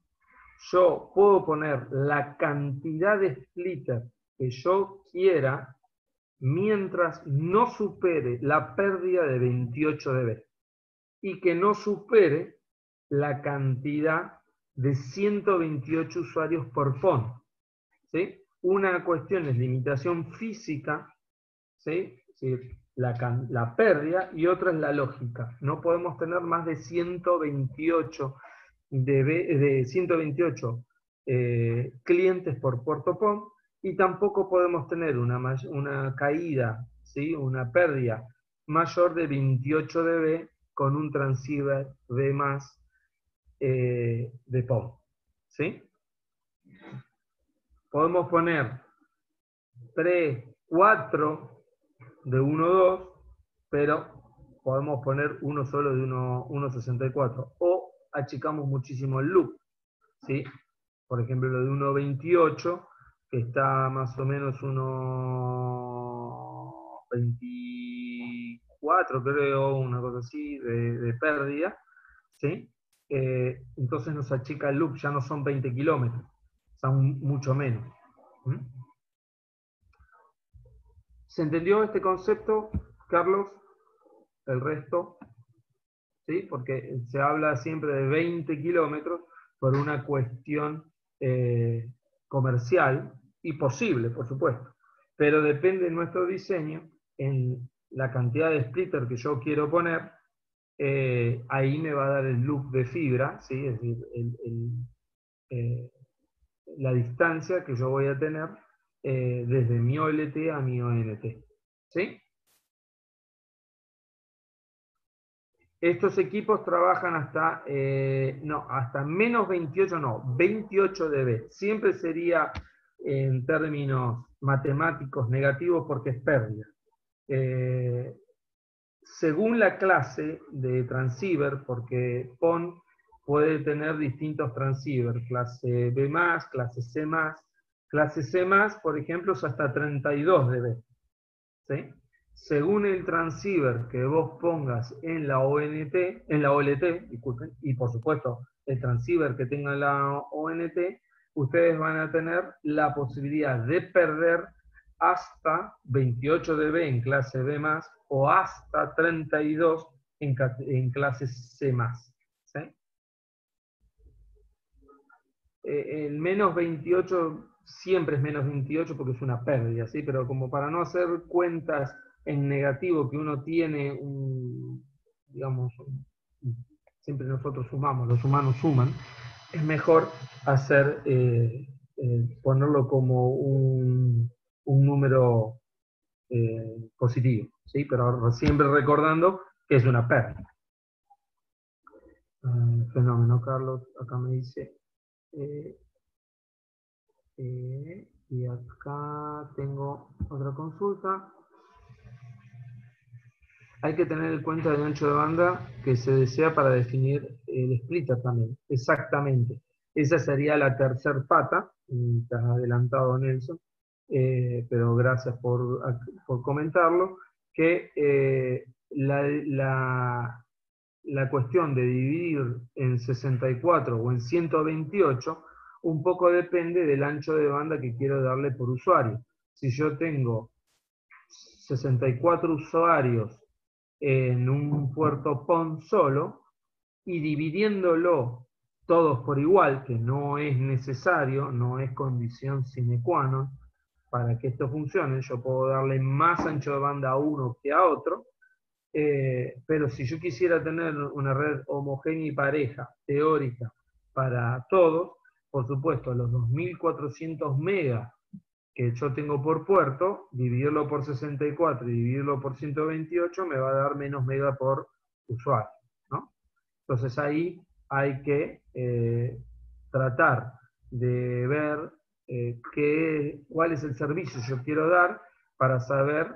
yo puedo poner la cantidad de splitter que yo quiera mientras no supere la pérdida de 28 dB y que no supere la cantidad de 128 usuarios por PON. ¿Sí? Una cuestión es limitación física, ¿sí? ¿Sí? La pérdida, y otra es la lógica. No podemos tener más de 128 clientes por puerto PON, y tampoco podemos tener una caída, ¿sí? Una pérdida mayor de 28 dB con un transceiver B+ de PON. ¿Sí? Podemos poner 3, 4 de 1.2, pero podemos poner uno solo de 1.64, o achicamos muchísimo el loop, ¿sí? Por ejemplo, lo de 1.28, que está más o menos 1.24, creo, una cosa así, de pérdida, ¿sí? Entonces nos achica el loop, ya no son 20 kilómetros, son mucho menos. ¿Mm? ¿Se entendió este concepto, Carlos? El resto, ¿sí? Porque se habla siempre de 20 kilómetros por una cuestión comercial y posible, por supuesto. Pero depende de nuestro diseño, en la cantidad de splitter que yo quiero poner, ahí me va a dar el loop de fibra, ¿sí? Es decir, la distancia que yo voy a tener desde mi OLT a mi ONT. ¿Sí? Estos equipos trabajan hasta, hasta menos 28, no, 28 dB. Siempre sería en términos matemáticos negativos porque es pérdida. Según la clase de transceiver, porque PON puede tener distintos transceivers, clase B+, clase C+. Clase C+, por ejemplo, es hasta 32 dB. ¿Sí? Según el transceiver que vos pongas en la OLT, disculpen, y por supuesto el transceiver que tenga la ONT, ustedes van a tener la posibilidad de perder hasta 28 dB en clase B+, o hasta 32 en clase C+. el menos 28 siempre es menos 28 porque es una pérdida, ¿sí? Pero como para no hacer cuentas en negativo que uno tiene, digamos, siempre nosotros sumamos, los humanos suman, es mejor hacer, ponerlo como un número positivo, ¿sí? Pero siempre recordando que es una pérdida. Fenómeno, Carlos, acá me dice, y acá tengo otra consulta. Hay que tener en cuenta el ancho de banda que se desea para definir el splitter también. Exactamente. Esa sería la tercer pata, te has adelantado Nelson, pero gracias por comentarlo, que la cuestión de dividir en 64 o en 128 un poco depende del ancho de banda que quiero darle por usuario. Si yo tengo 64 usuarios en un puerto PON solo y dividiéndolo todos por igual, que no es necesario, no es condición sine qua non para que esto funcione, yo puedo darle más ancho de banda a uno que a otro, pero si yo quisiera tener una red homogénea y pareja, teórica, para todos, por supuesto, los 2400 megas que yo tengo por puerto, dividirlo por 64 y dividirlo por 128 me va a dar menos mega por usuario, ¿no? Entonces ahí hay que tratar de ver cuál es el servicio que yo quiero dar para saber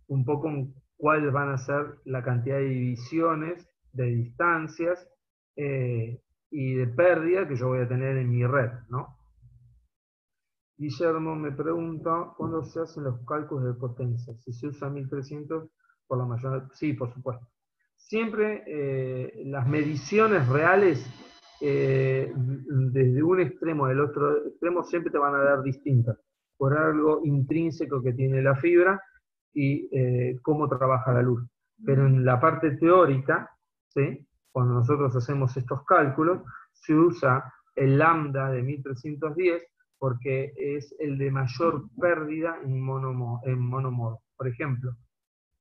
un poco cuáles van a ser la cantidad de divisiones, de distancias y de pérdida que yo voy a tener en mi red, ¿no? Guillermo me pregunta, ¿cuándo se hacen los cálculos de potencia? Si se usa 1300 por la mayor... Sí, por supuesto. Siempre las mediciones reales, desde un extremo al otro extremo, siempre te van a dar distintas, por algo intrínseco que tiene la fibra y cómo trabaja la luz. Pero en la parte teórica, ¿sí? Cuando nosotros hacemos estos cálculos, se usa el lambda de 1310 porque es el de mayor pérdida en monomodo. Por ejemplo,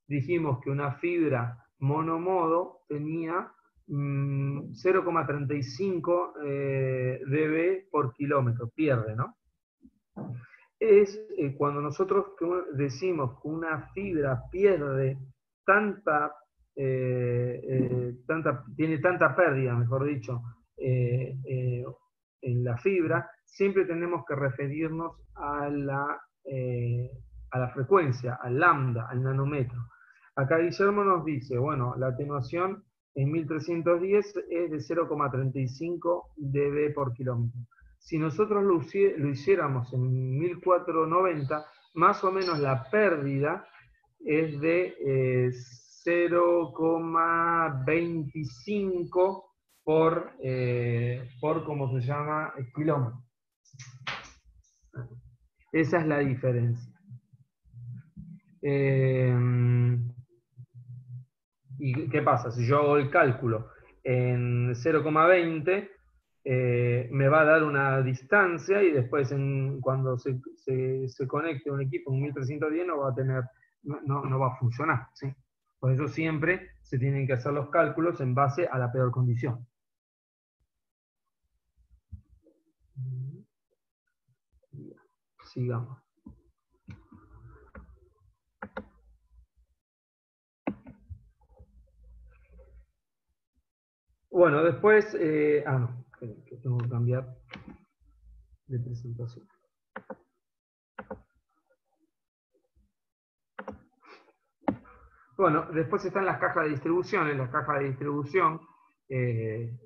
dijimos que una fibra monomodo tenía 0,35 dB por kilómetro, pierde, ¿no? Es cuando nosotros decimos que una fibra pierde tiene tanta pérdida, mejor dicho, en la fibra, siempre tenemos que referirnos a la frecuencia, al lambda, al nanómetro. Acá Guillermo nos dice, bueno, la atenuación en 1310 es de 0,35 dB por kilómetro. Si nosotros lo hiciéramos en 1490, más o menos la pérdida es de 0,25 por, ¿cómo se llama?, kilómetro. Esa es la diferencia. ¿Y qué pasa? Si yo hago el cálculo en 0,20, me va a dar una distancia y después cuando se conecte un equipo en 1310 no va a tener, no va a funcionar, ¿sí? Por eso siempre se tienen que hacer los cálculos en base a la peor condición. Sigamos. Bueno, después, no, que tengo que cambiar de presentación. Bueno, después están las cajas de distribución. En las cajas de distribución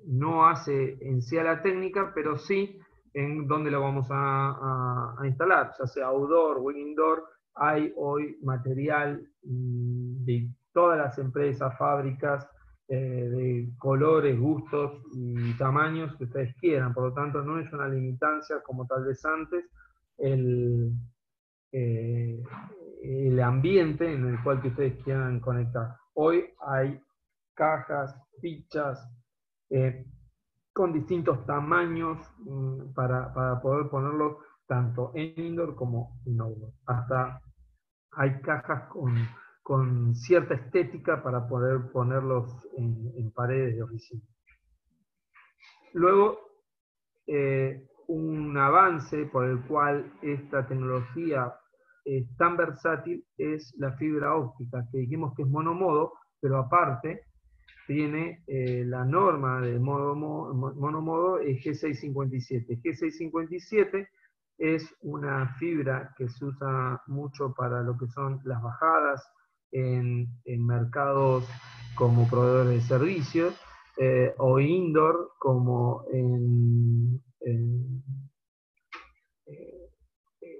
no hace en sí a la técnica, pero sí en dónde lo vamos a instalar, ya sea outdoor o indoor. Hay hoy material de todas las empresas, fábricas, de colores, gustos y tamaños que ustedes quieran. Por lo tanto, no es una limitancia como tal vez antes el ambiente en el cual que ustedes quieran conectar. Hoy hay cajas, fichas, con distintos tamaños para poder ponerlos tanto en indoor como en outdoor. Hasta hay cajas con cierta estética para poder ponerlos en paredes de oficina. Luego, un avance por el cual esta tecnología es tan versátil es la fibra óptica, que dijimos que es monomodo, pero aparte tiene la norma de monomodo G657. G657 es una fibra que se usa mucho para lo que son las bajadas en mercados como proveedores de servicios, o indoor como en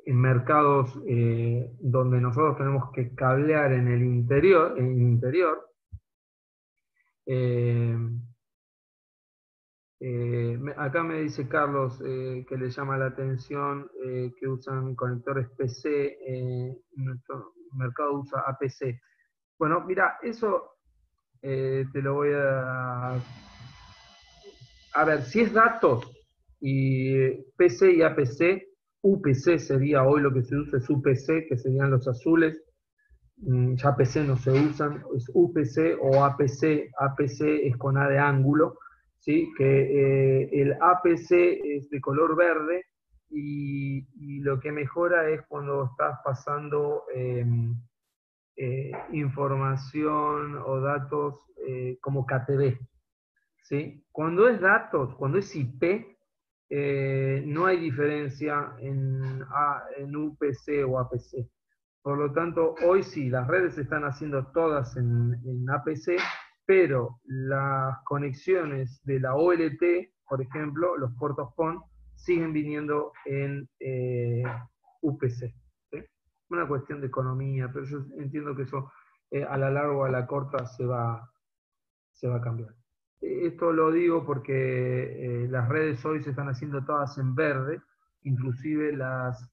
mercados donde nosotros tenemos que cablear en el interior. Eh, Acá me dice Carlos que le llama la atención que usan conectores PC, nuestro mercado usa APC. Bueno, mira, eso te lo voy a... A ver, si es datos y PC y APC, UPC sería hoy lo que se usa, es UPC, que serían los azules. Ya PC no se usan, es UPC o APC. APC es con A de ángulo, ¿sí? Que el APC es de color verde y lo que mejora es cuando estás pasando información o datos como KTB, ¿sí? Cuando es datos, cuando es IP, no hay diferencia en UPC o APC. Por lo tanto, hoy sí, las redes se están haciendo todas en APC, pero las conexiones de la OLT, por ejemplo, los puertos PON, siguen viniendo en UPC. ¿Sí? Una cuestión de economía, pero yo entiendo que eso a la larga o a la corta se va a cambiar. Esto lo digo porque las redes hoy se están haciendo todas en verde, inclusive las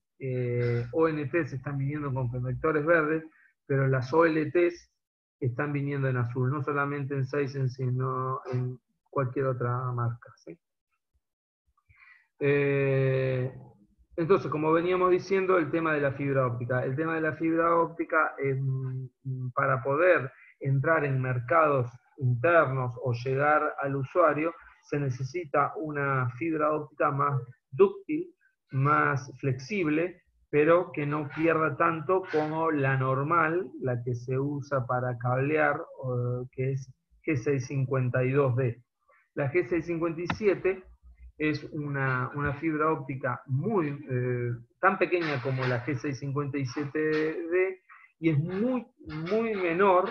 ONTs están viniendo con conectores verdes, pero las OLTs están viniendo en azul, no solamente en Sisense, sino en cualquier otra marca. ¿Sí? Entonces, como veníamos diciendo, el tema de la fibra óptica. El tema de la fibra óptica, para poder entrar en mercados internos o llegar al usuario, se necesita una fibra óptica más dúctil, más flexible, pero que no pierda tanto como la normal, la que se usa para cablear, que es G652D. La G657 es una fibra óptica tan pequeña como la G657D y es muy menor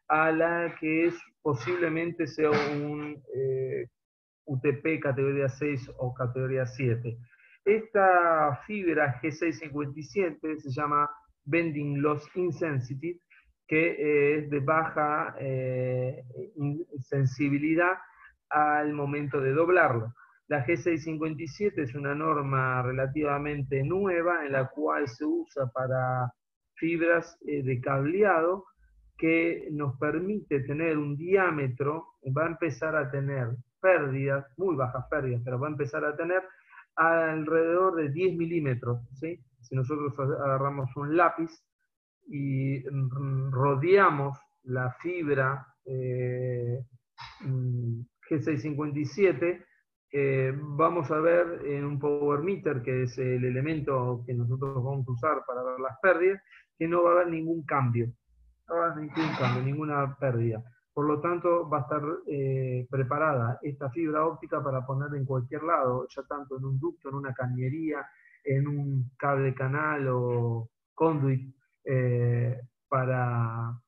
a la que es posiblemente sea un UTP categoría 6 o categoría 7. Esta fibra G657 se llama Bending Loss Insensitive, que es de baja sensibilidad al momento de doblarlo. La G657 es una norma relativamente nueva en la cual se usa para fibras de cableado, que nos permite tener un diámetro, va a empezar a tener pérdidas, muy bajas pérdidas, pero va a empezar a tener alrededor de 10 milímetros. ¿Sí? Si nosotros agarramos un lápiz y rodeamos la fibra G657, vamos a ver en un power meter, que es el elemento que nosotros vamos a usar para ver las pérdidas, que no va a haber ningún cambio. No va a haber ningún cambio, ninguna pérdida. Por lo tanto, va a estar preparada esta fibra óptica para poner en cualquier lado, ya tanto en un ducto, en una cañería, en un cable canal o conduit, para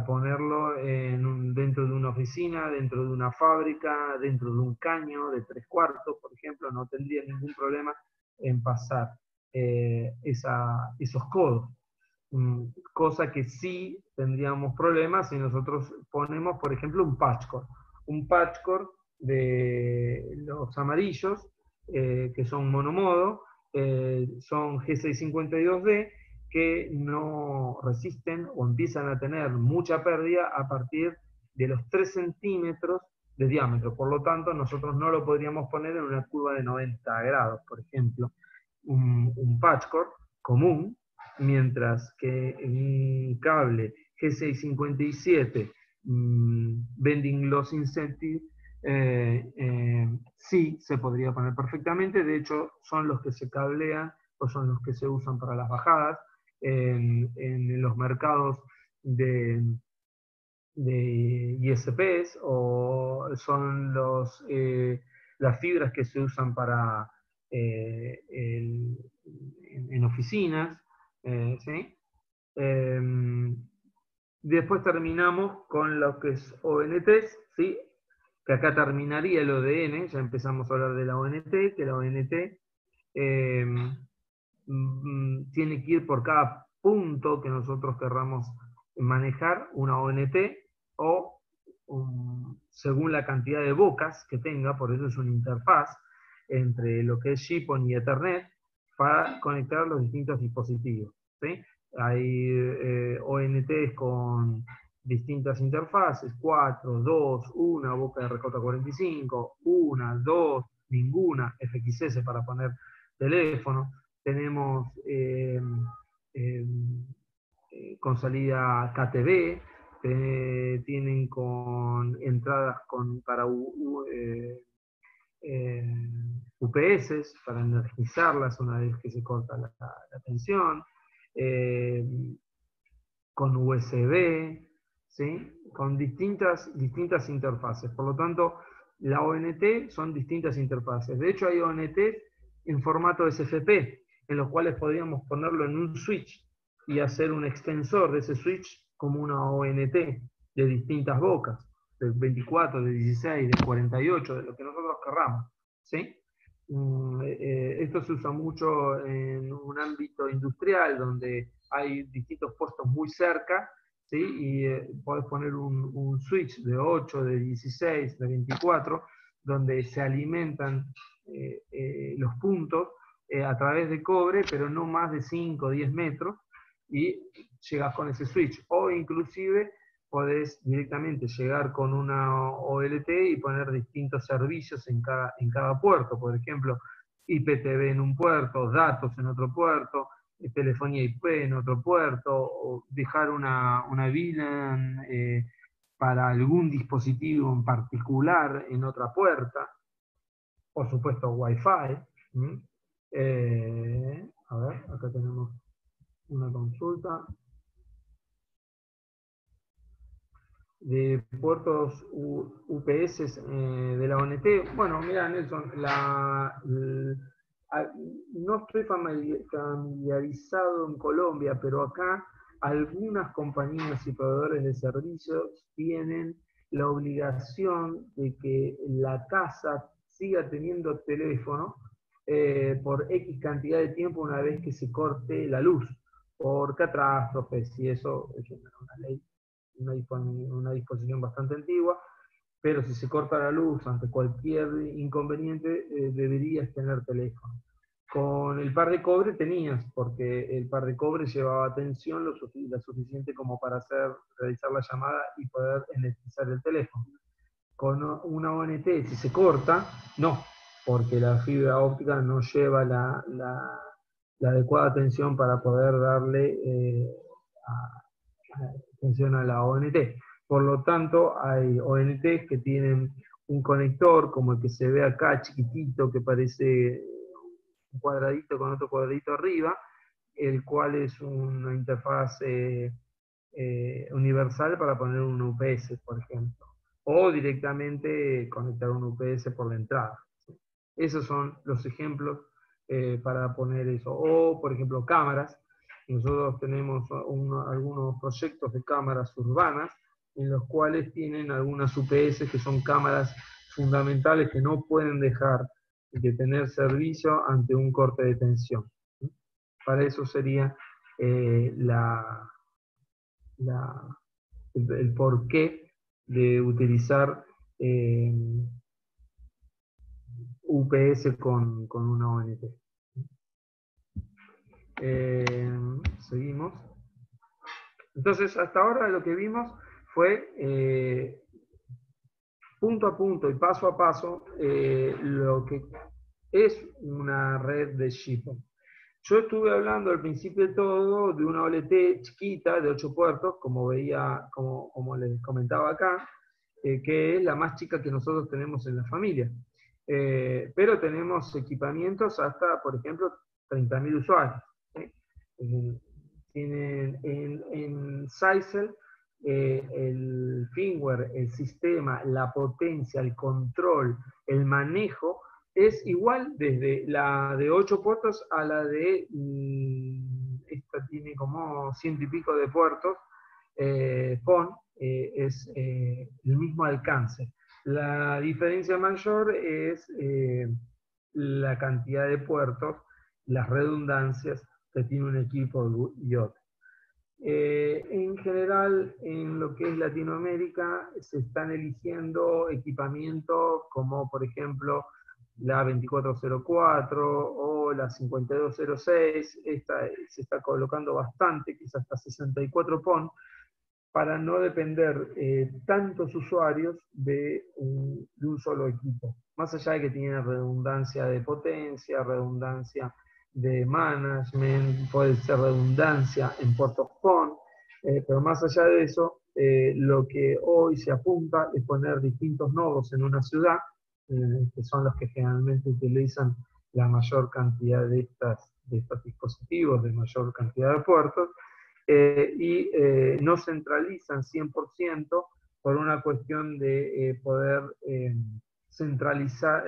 ponerlo dentro de una oficina, dentro de una fábrica, dentro de un caño de 3/4, por ejemplo. No tendría ningún problema en pasar esos codos. Cosa que sí tendríamos problemas si nosotros ponemos, por ejemplo, un patchcore. Un patchcore de los amarillos, que son monomodo, son G652D, que no resisten o empiezan a tener mucha pérdida a partir de los 3 centímetros de diámetro. Por lo tanto, nosotros no lo podríamos poner en una curva de 90 grados, por ejemplo, un patchcord común, mientras que un cable G657 bending loss incentive sí se podría poner perfectamente. De hecho, son los que se cablean o son los que se usan para las bajadas en los mercados de ISPs, o son las fibras que se usan para en oficinas, ¿sí? Después terminamos con lo que es ONTs, ¿sí? Que acá terminaría el ODN, ya empezamos a hablar de la ONT, que la ONT tiene que ir por cada punto que nosotros querramos manejar una ONT, o según la cantidad de bocas que tenga, por eso es una interfaz entre lo que es GPON y Ethernet, para conectar los distintos dispositivos, ¿sí? Hay ONTs con distintas interfaces, 4, 2, 1, boca de RJ45, 1, 2, ninguna, FXS para poner teléfono. Tenemos con salida KTB, tienen con entradas para UPS, para energizarlas una vez que se corta la tensión, con USB, ¿sí? Con distintas interfaces. Por lo tanto, la ONT son distintas interfaces. De hecho, hay ONT en formato SFP, en los cuales podríamos ponerlo en un switch y hacer un extensor de ese switch como una ONT de distintas bocas, de 24, de 16, de 48, de lo que nosotros querramos, ¿sí? Esto se usa mucho en un ámbito industrial donde hay distintos puestos muy cerca, ¿sí? Y podés poner un switch de 8, de 16, de 24, donde se alimentan los puntos a través de cobre, pero no más de 5 o 10 metros, y llegas con ese switch. O inclusive podés directamente llegar con una OLT y poner distintos servicios en cada puerto. Por ejemplo, IPTV en un puerto, datos en otro puerto, telefonía IP en otro puerto, o dejar una VLAN para algún dispositivo en particular en otra puerta. Por supuesto, Wi-Fi. A ver, acá tenemos una consulta de puertos UPS de la ONT. Bueno, mira, Nelson, no estoy familiarizado en Colombia, pero acá algunas compañías y proveedores de servicios tienen la obligación de que la casa siga teniendo teléfono por X cantidad de tiempo una vez que se corte la luz, por catástrofes, y eso es una ley, una disposición bastante antigua, pero si se corta la luz ante cualquier inconveniente, deberías tener teléfono. Con el par de cobre tenías, porque el par de cobre llevaba tensión la suficiente como para realizar la llamada y poder energizar el teléfono. Con una ONT, si se corta, no, porque la fibra óptica no lleva la adecuada tensión para poder darle tensión a la ONT. Por lo tanto, hay ONTs que tienen un conector como el que se ve acá, chiquitito, que parece un cuadradito con otro cuadradito arriba, el cual es una interfaz universal para poner un UPS, por ejemplo, o directamente conectar un UPS por la entrada. Esos son los ejemplos para poner eso. O, por ejemplo, cámaras. Nosotros tenemos algunos proyectos de cámaras urbanas en los cuales tienen algunas UPS que son cámaras fundamentales que no pueden dejar de tener servicio ante un corte de tensión. Para eso sería el porqué de utilizar UPS con una ONT. Seguimos. Entonces, hasta ahora lo que vimos fue punto a punto y paso a paso lo que es una red de GPON. Yo estuve hablando al principio de todo de una OLT chiquita de 8 puertos, como les comentaba acá, que es la más chica que nosotros tenemos en la familia. Pero tenemos equipamientos hasta, por ejemplo, 30.000 usuarios. Tienen en Sisal el firmware, el sistema, la potencia, el control, el manejo, es igual desde la de 8 puertos a la de, esta tiene como 100 y pico de puertos, PON, es el mismo alcance. La diferencia mayor es la cantidad de puertos, las redundancias que tiene un equipo y otro. En general, en lo que es Latinoamérica, se están eligiendo equipamientos como, por ejemplo, la 2404 o la 5206. Esta se está colocando bastante, quizás hasta 64 PON, para no depender tantos usuarios de un solo equipo. Más allá de que tiene redundancia de potencia, redundancia de management, puede ser redundancia en puertos PON, pero más allá de eso, lo que hoy se apunta es poner distintos nodos en una ciudad, que son los que generalmente utilizan la mayor cantidad de estos dispositivos, de mayor cantidad de puertos, y no centralizan 100% por una cuestión de poder centralizar.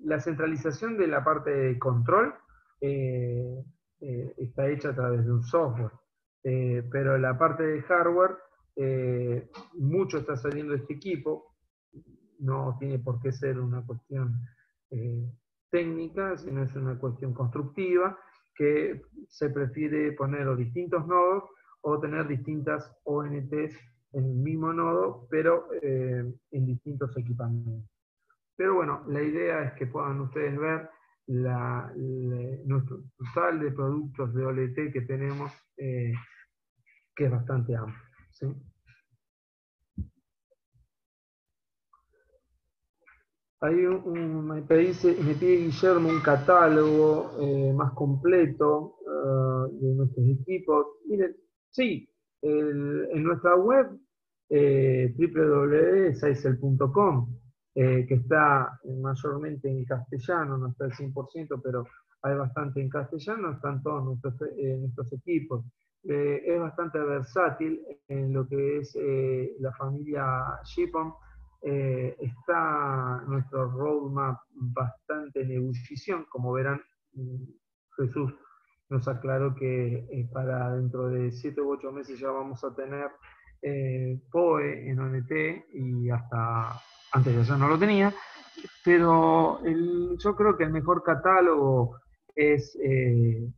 La centralización de la parte de control está hecha a través de un software, pero la parte de hardware, mucho está saliendo de este equipo, no tiene por qué ser una cuestión técnica, sino es una cuestión constructiva, que se prefiere poner o distintos nodos o tener distintas ONTs en el mismo nodo, pero en distintos equipamientos. Pero bueno, la idea es que puedan ustedes ver nuestro total de productos de OLT que tenemos, que es bastante amplio, ¿sí? Ahí me pide Guillermo un catálogo más completo de nuestros equipos. Miren, sí, en nuestra web www.seisel.com, que está mayormente en castellano, no está al 100%, pero hay bastante en castellano, están todos nuestros equipos. Es bastante versátil en lo que es la familia GPON. Está nuestro roadmap bastante en ebullición. Como verán, Jesús nos aclaró que para dentro de 7 u 8 meses ya vamos a tener POE en ONT, y hasta antes de eso no lo tenía, pero yo creo que el mejor catálogo es el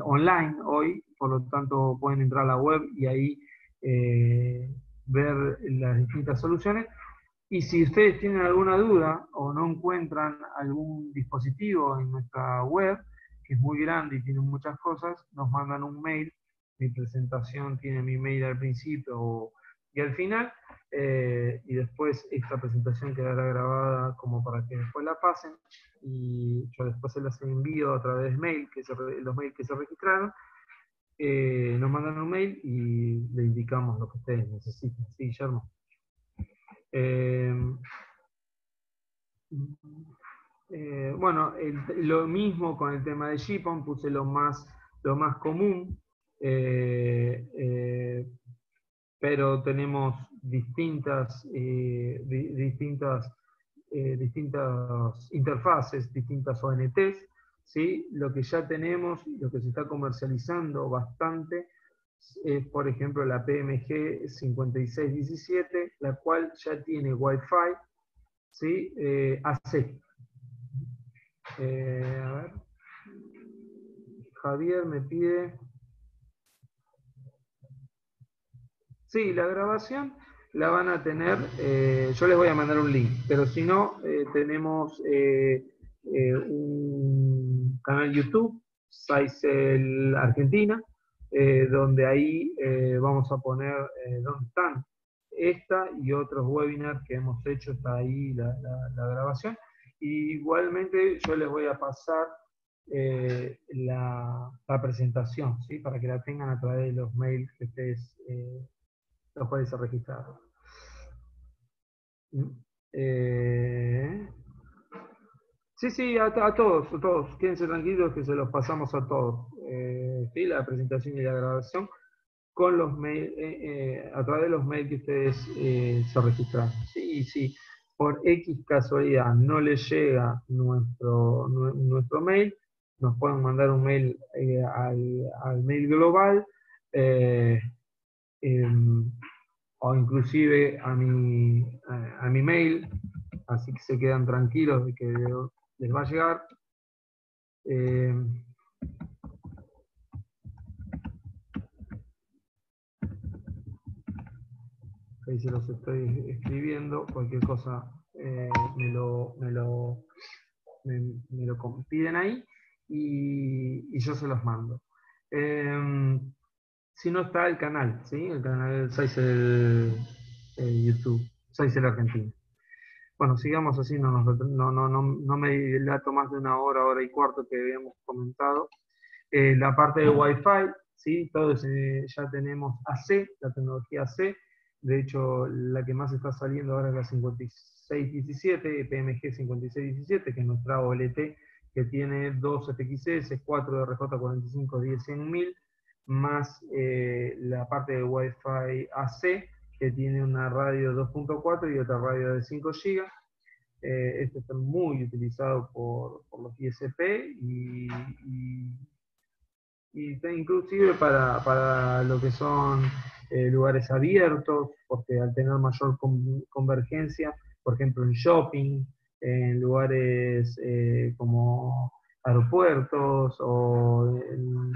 online hoy, por lo tanto pueden entrar a la web y ahí ver las distintas soluciones. Y si ustedes tienen alguna duda o no encuentran algún dispositivo en nuestra web, que es muy grande y tiene muchas cosas, nos mandan un mail. Mi presentación tiene mi mail al principio y al final, y después esta presentación quedará grabada como para que después la pasen, y yo después se las envío a través de mail, los mails que se registraron. Nos mandan un mail y le indicamos lo que ustedes necesiten. Sí, Guillermo. Bueno, lo mismo con el tema de GPON, puse lo más común, pero tenemos distintas interfaces, distintas ONTs, ¿sí? Lo que ya tenemos, lo que se está comercializando bastante, es, por ejemplo, la PMG 5617, la cual ya tiene Wi-Fi, ¿sí? AC. A ver. Javier me pide... Sí, la grabación la van a tener, yo les voy a mandar un link, pero si no, tenemos un canal YouTube, Sisel Argentina, donde ahí vamos a poner dónde están esta y otros webinars que hemos hecho, está ahí la grabación. Y igualmente yo les voy a pasar la presentación, ¿sí? Para que la tengan a través de los mails que ustedes los cuales se registraron. Sí, sí, a todos. Quédense tranquilos que se los pasamos a todos. Sí, la presentación y la grabación con los mail, a través de los mails que ustedes se registraron. Sí, y si por X casualidad no les llega nuestro mail, nos pueden mandar un mail al mail global eh, em, o inclusive a mi mail, así que se quedan tranquilos de que les va a llegar. Ahí se los estoy escribiendo, cualquier cosa me lo piden ahí y yo se los mando. Si no está el canal, ¿sí? El canal Sizel YouTube, Sizel Argentina. Bueno, sigamos así, no me dilato más de una hora, hora y cuarto que habíamos comentado. La parte de Wi-Fi, ¿sí? Todos ya tenemos AC, la tecnología AC. De hecho, la que más está saliendo ahora es la 5617, PMG 5617, que es nuestra OLT, que tiene 2 FXS, 4 RJ45 10100.000, más la parte de Wi-Fi AC, que tiene una radio 2.4 y otra radio de 5 GB. Esto está muy utilizado por los ISP y inclusive para lo que son lugares abiertos, porque al tener mayor convergencia, por ejemplo en shopping, en lugares como aeropuertos o en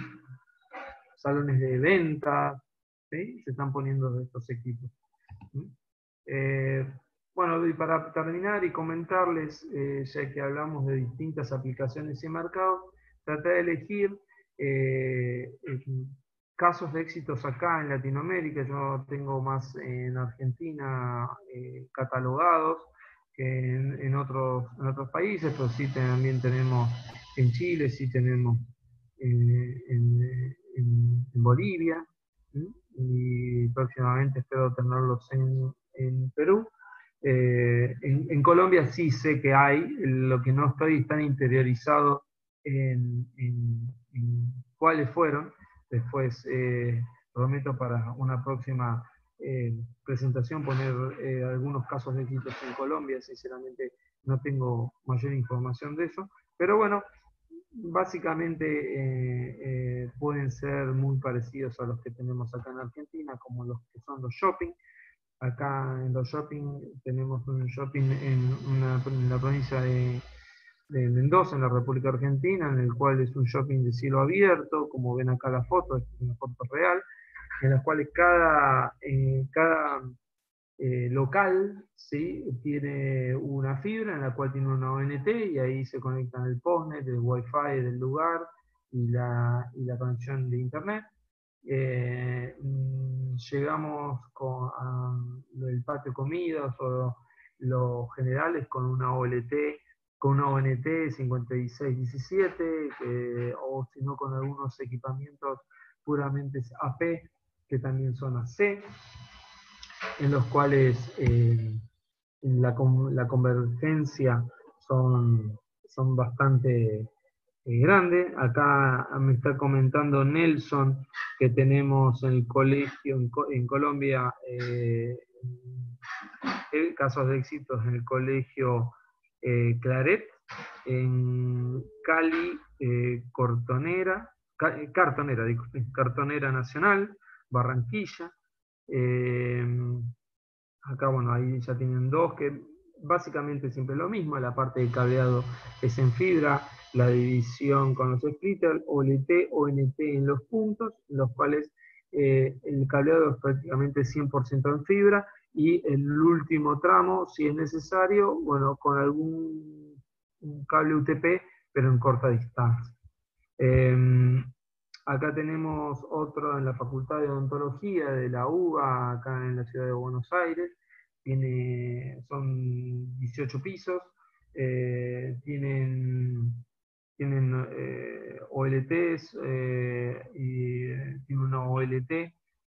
salones de venta, ¿sí? Se están poniendo estos equipos. Bueno, y para terminar y comentarles, ya que hablamos de distintas aplicaciones y mercados, traté de elegir casos de éxitos acá en Latinoamérica. Yo tengo más en Argentina catalogados que en otros países, pero sí también tenemos en Chile, sí tenemos en Bolivia, ¿sí? Y próximamente espero tenerlos en Perú. En Colombia sí sé que hay, lo que no estoy tan interiorizado en cuáles fueron. Después prometo para una próxima presentación poner algunos casos de éxitos en Colombia. Sinceramente no tengo mayor información de eso, pero bueno, básicamente pueden ser muy parecidos a los que tenemos acá en Argentina, como los que son los shopping. Acá en los shopping tenemos un shopping en la provincia de Mendoza, en la República Argentina, en el cual es un shopping de cielo abierto, como ven acá la foto, es una foto real, en las cuales cada local, ¿sí? Tiene una fibra en la cual tiene una ONT y ahí se conectan el postnet, el wifi del lugar y la conexión de internet. Llegamos el patio comidas o los generales con una OLT, con una ONT 5617, o si no con algunos equipamientos puramente AP, que también son AC, en los cuales la convergencia son bastante grande. Acá me está comentando Nelson que tenemos en el colegio en Colombia casos de éxitos en el colegio Claret, en Cali, Cartonera Nacional, Barranquilla. Acá, bueno, ahí ya tienen dos, que básicamente siempre lo mismo. La parte de cableado es en fibra, la división con los splitters, OLT, ONT en los puntos, en los cuales el cableado es prácticamente 100% en fibra, y el último tramo, si es necesario, bueno, con algún un cable UTP, pero en corta distancia. Acá tenemos otro en la Facultad de Odontología de la UBA, acá en la ciudad de Buenos Aires. Son 18 pisos, tienen OLTs, tiene una OLT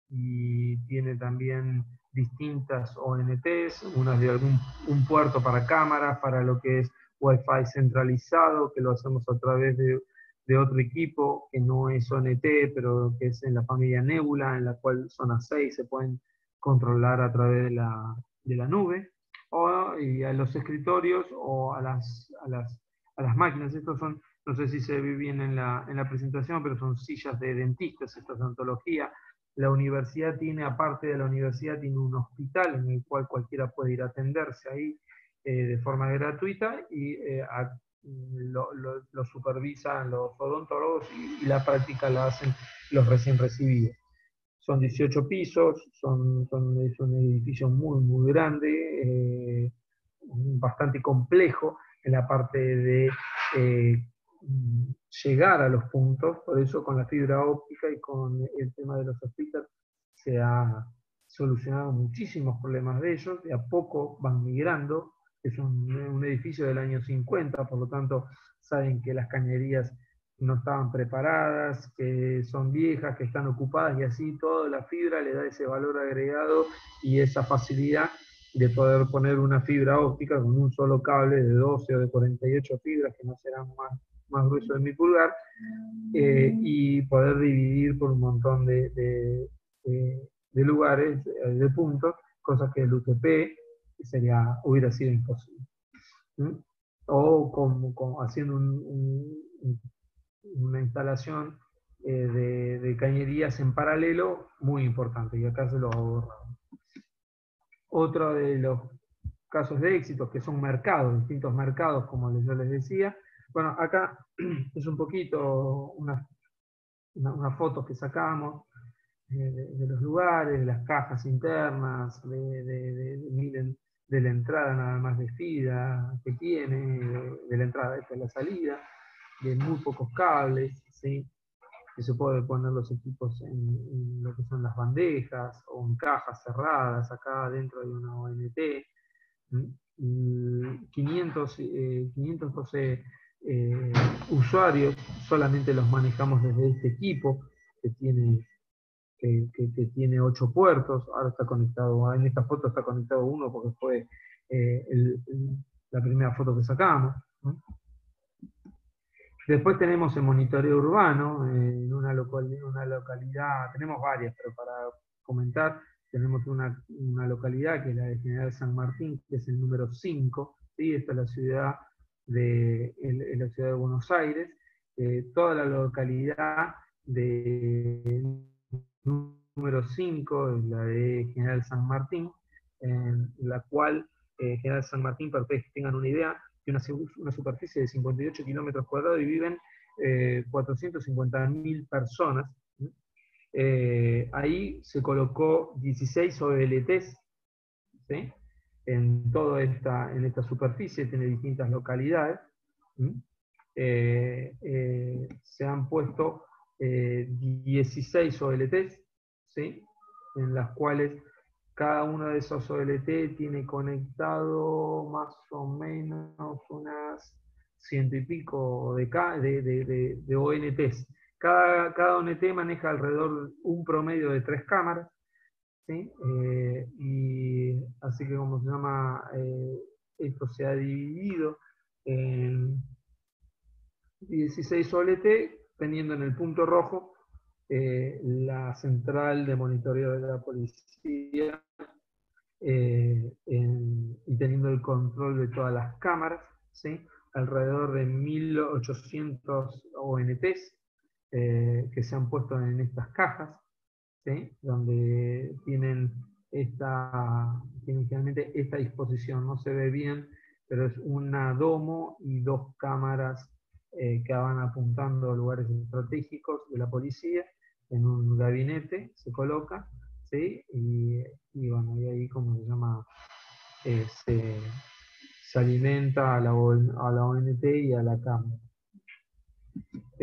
y tiene también distintas ONTs, unas de un puerto para cámaras, para lo que es Wi-Fi centralizado, que lo hacemos a través de otro equipo que no es ONT, pero que es en la familia Nebula, en la cual son a 6, se pueden controlar a través de la nube, y a los escritorios o a las máquinas. Estos son, no sé si se ve bien en la presentación, pero son sillas de dentistas, esta es ontología. La universidad tiene, aparte de la universidad, tiene un hospital en el cual cualquiera puede ir a atenderse ahí de forma gratuita y lo supervisan los odontólogos y la práctica la hacen los recién recibidos. Son 18 pisos, es un edificio muy grande, bastante complejo en la parte de llegar a los puntos, por eso con la fibra óptica y con el tema de los hospitales se ha solucionado muchísimos problemas de ellos, de a poco van migrando, es un edificio del año 50, por lo tanto saben que las cañerías no estaban preparadas, que son viejas, que están ocupadas, y así toda la fibra le da ese valor agregado y esa facilidad de poder poner una fibra óptica con un solo cable de 12 o de 48 fibras, que no serán más grueso de mi pulgar, y poder dividir por un montón de lugares, de puntos, cosas que el UTP hubiera sido imposible. ¿Mm? O haciendo una instalación de cañerías en paralelo muy importante, y acá se lo ahorra. Otro de los casos de éxito, que son mercados, distintos mercados, como yo les decía. Bueno, acá es un poquito una foto que sacamos de los lugares, de las cajas internas, de la entrada nada más de FIDA que tiene, de la entrada de la salida, de muy pocos cables, ¿sí? Que se puede poner los equipos en lo que son las bandejas o en cajas cerradas. Acá adentro hay una ONT. 512 usuarios solamente los manejamos desde este equipo que tiene 8 puertos. Ahora está conectado, en esta foto está conectado uno porque fue la primera foto que sacamos, ¿no? Después tenemos el monitoreo urbano, en una localidad, tenemos varias, pero para comentar, tenemos una localidad que es la de General San Martín, que es el número 5, ¿sí? Esta es la ciudad la ciudad de Buenos Aires. Toda la localidad de número 5 es la de General San Martín, en la cual General San Martín, para ustedes que tengan una idea, tiene una superficie de 58 kilómetros cuadrados y viven 450.000 personas. Ahí se colocó 16 OLTs, ¿sí? En esta superficie, tiene distintas localidades. Se han puesto 16 OLTs, ¿sí? En las cuales cada uno de esos OLT tiene conectado más o menos unas 100 y pico de ONTs. Cada ONT maneja alrededor un promedio de 3 cámaras, ¿sí? Y así que, como se llama, esto se ha dividido en 16 OLT, teniendo en el punto rojo la central de monitoreo de la policía, y teniendo el control de todas las cámaras, ¿sí? Alrededor de 1800 ONTs que se han puesto en estas cajas, ¿sí? Donde tienen generalmente esta disposición. No se ve bien, pero es una domo y 2 cámaras que van apuntando a lugares estratégicos de la policía. En un gabinete se coloca, ¿sí? Y bueno, y ahí, como se llama, se alimenta a la ONT y a la cámara.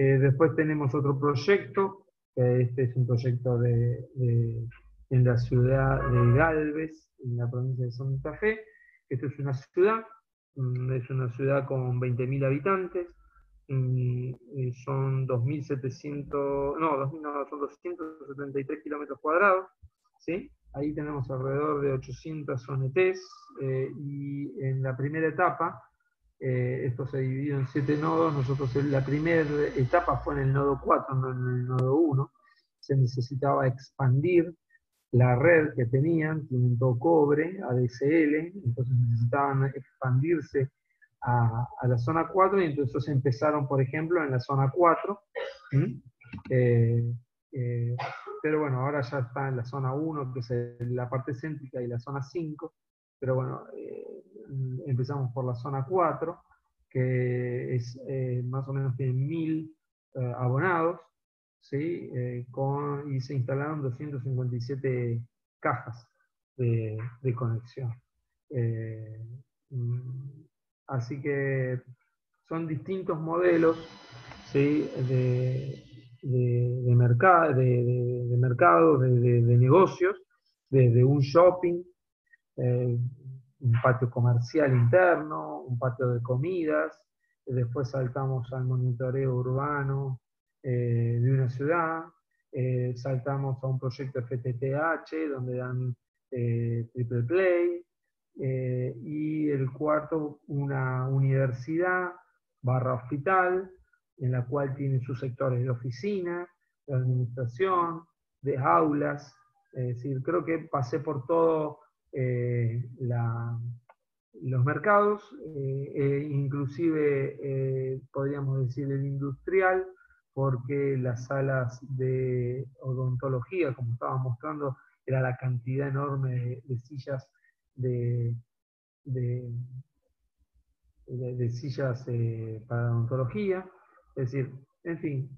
Después tenemos otro proyecto, que este es un proyecto en la ciudad de Galvez, en la provincia de Santa Fe. Esto es una ciudad con 20.000 habitantes, son 2.700, no, 2000 no, son 273 kilómetros cuadrados, ¿sí? Ahí tenemos alrededor de 800 ONTs, y en la primera etapa, esto se dividió en 7 nodos. Nosotros la primera etapa fue en el nodo 4, no en el nodo 1. Se necesitaba expandir la red que tienen todo cobre, ADSL, entonces necesitaban expandirse a la zona 4, y entonces empezaron, por ejemplo, en la zona 4. Pero bueno, ahora ya está en la zona 1, que es la parte céntrica, y la zona 5. Pero bueno, empezamos por la zona 4, que es más o menos tiene 1.000 abonados, ¿sí? Y se instalaron 257 cajas de conexión. Mm, Así que son distintos modelos, ¿sí? de mercados, de negocios, desde un shopping, eh, un patio comercial interno, un patio de comidas. Después saltamos al monitoreo urbano de una ciudad, saltamos a un proyecto FTTH donde dan triple play, y el cuarto, una universidad barra hospital, en la cual tiene sus sectores de oficina, de administración, de aulas. Es decir, creo que pasé por todo los mercados, inclusive podríamos decir el industrial, porque las salas de odontología, como estaba mostrando, era la cantidad enorme de sillas de, de, de sillas para odontología. Es decir, en fin,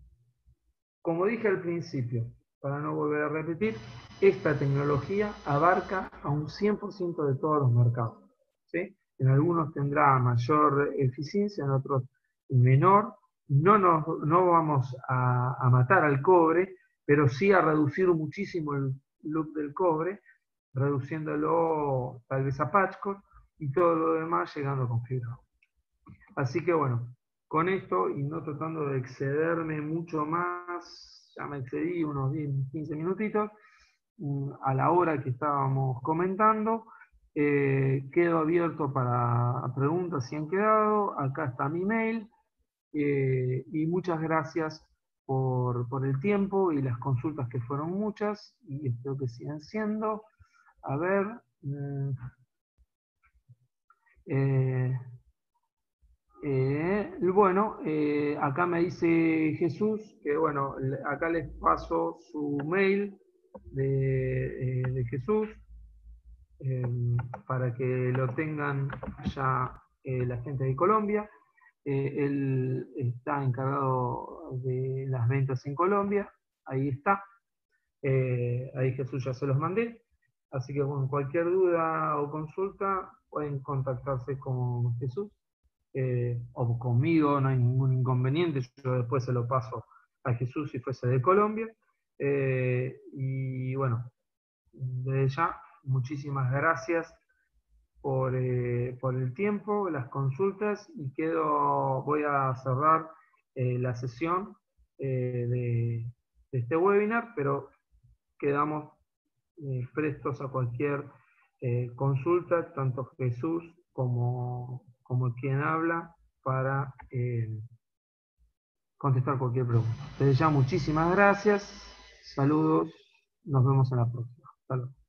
como dije al principio, para no volver a repetir, esta tecnología abarca a un 100% de todos los mercados, ¿sí? En algunos tendrá mayor eficiencia, en otros menor. No vamos a matar al cobre, pero sí a reducir muchísimo el loop del cobre, reduciéndolo tal vez a patchcore, y todo lo demás llegando con fibra. Así que bueno, con esto, y no tratando de excederme mucho más, ya me excedí unos 10, 15 minutitos, a la hora que estábamos comentando. Quedo abierto para preguntas si han quedado. Acá está mi mail, y muchas gracias por el tiempo y las consultas, que fueron muchas, y espero que sigan siendo. A ver. Eh, bueno, acá me dice Jesús que, bueno, acá les paso su mail de Jesús, eh, para que lo tengan ya la gente de Colombia. Él está encargado de las ventas en Colombia, ahí está. Ahí Jesús ya se los mandé. Así que, bueno, cualquier duda o consulta pueden contactarse con Jesús, o conmigo, no hay ningún inconveniente. Yo después se lo paso a Jesús si fuese de Colombia. Y bueno, desde ya, muchísimas gracias por el tiempo, las consultas, y voy a cerrar la sesión de este webinar, pero quedamos prestos a cualquier consulta, tanto Jesús como quien habla, para contestar cualquier pregunta. Desde ya, muchísimas gracias, saludos, nos vemos en la próxima. Hasta luego.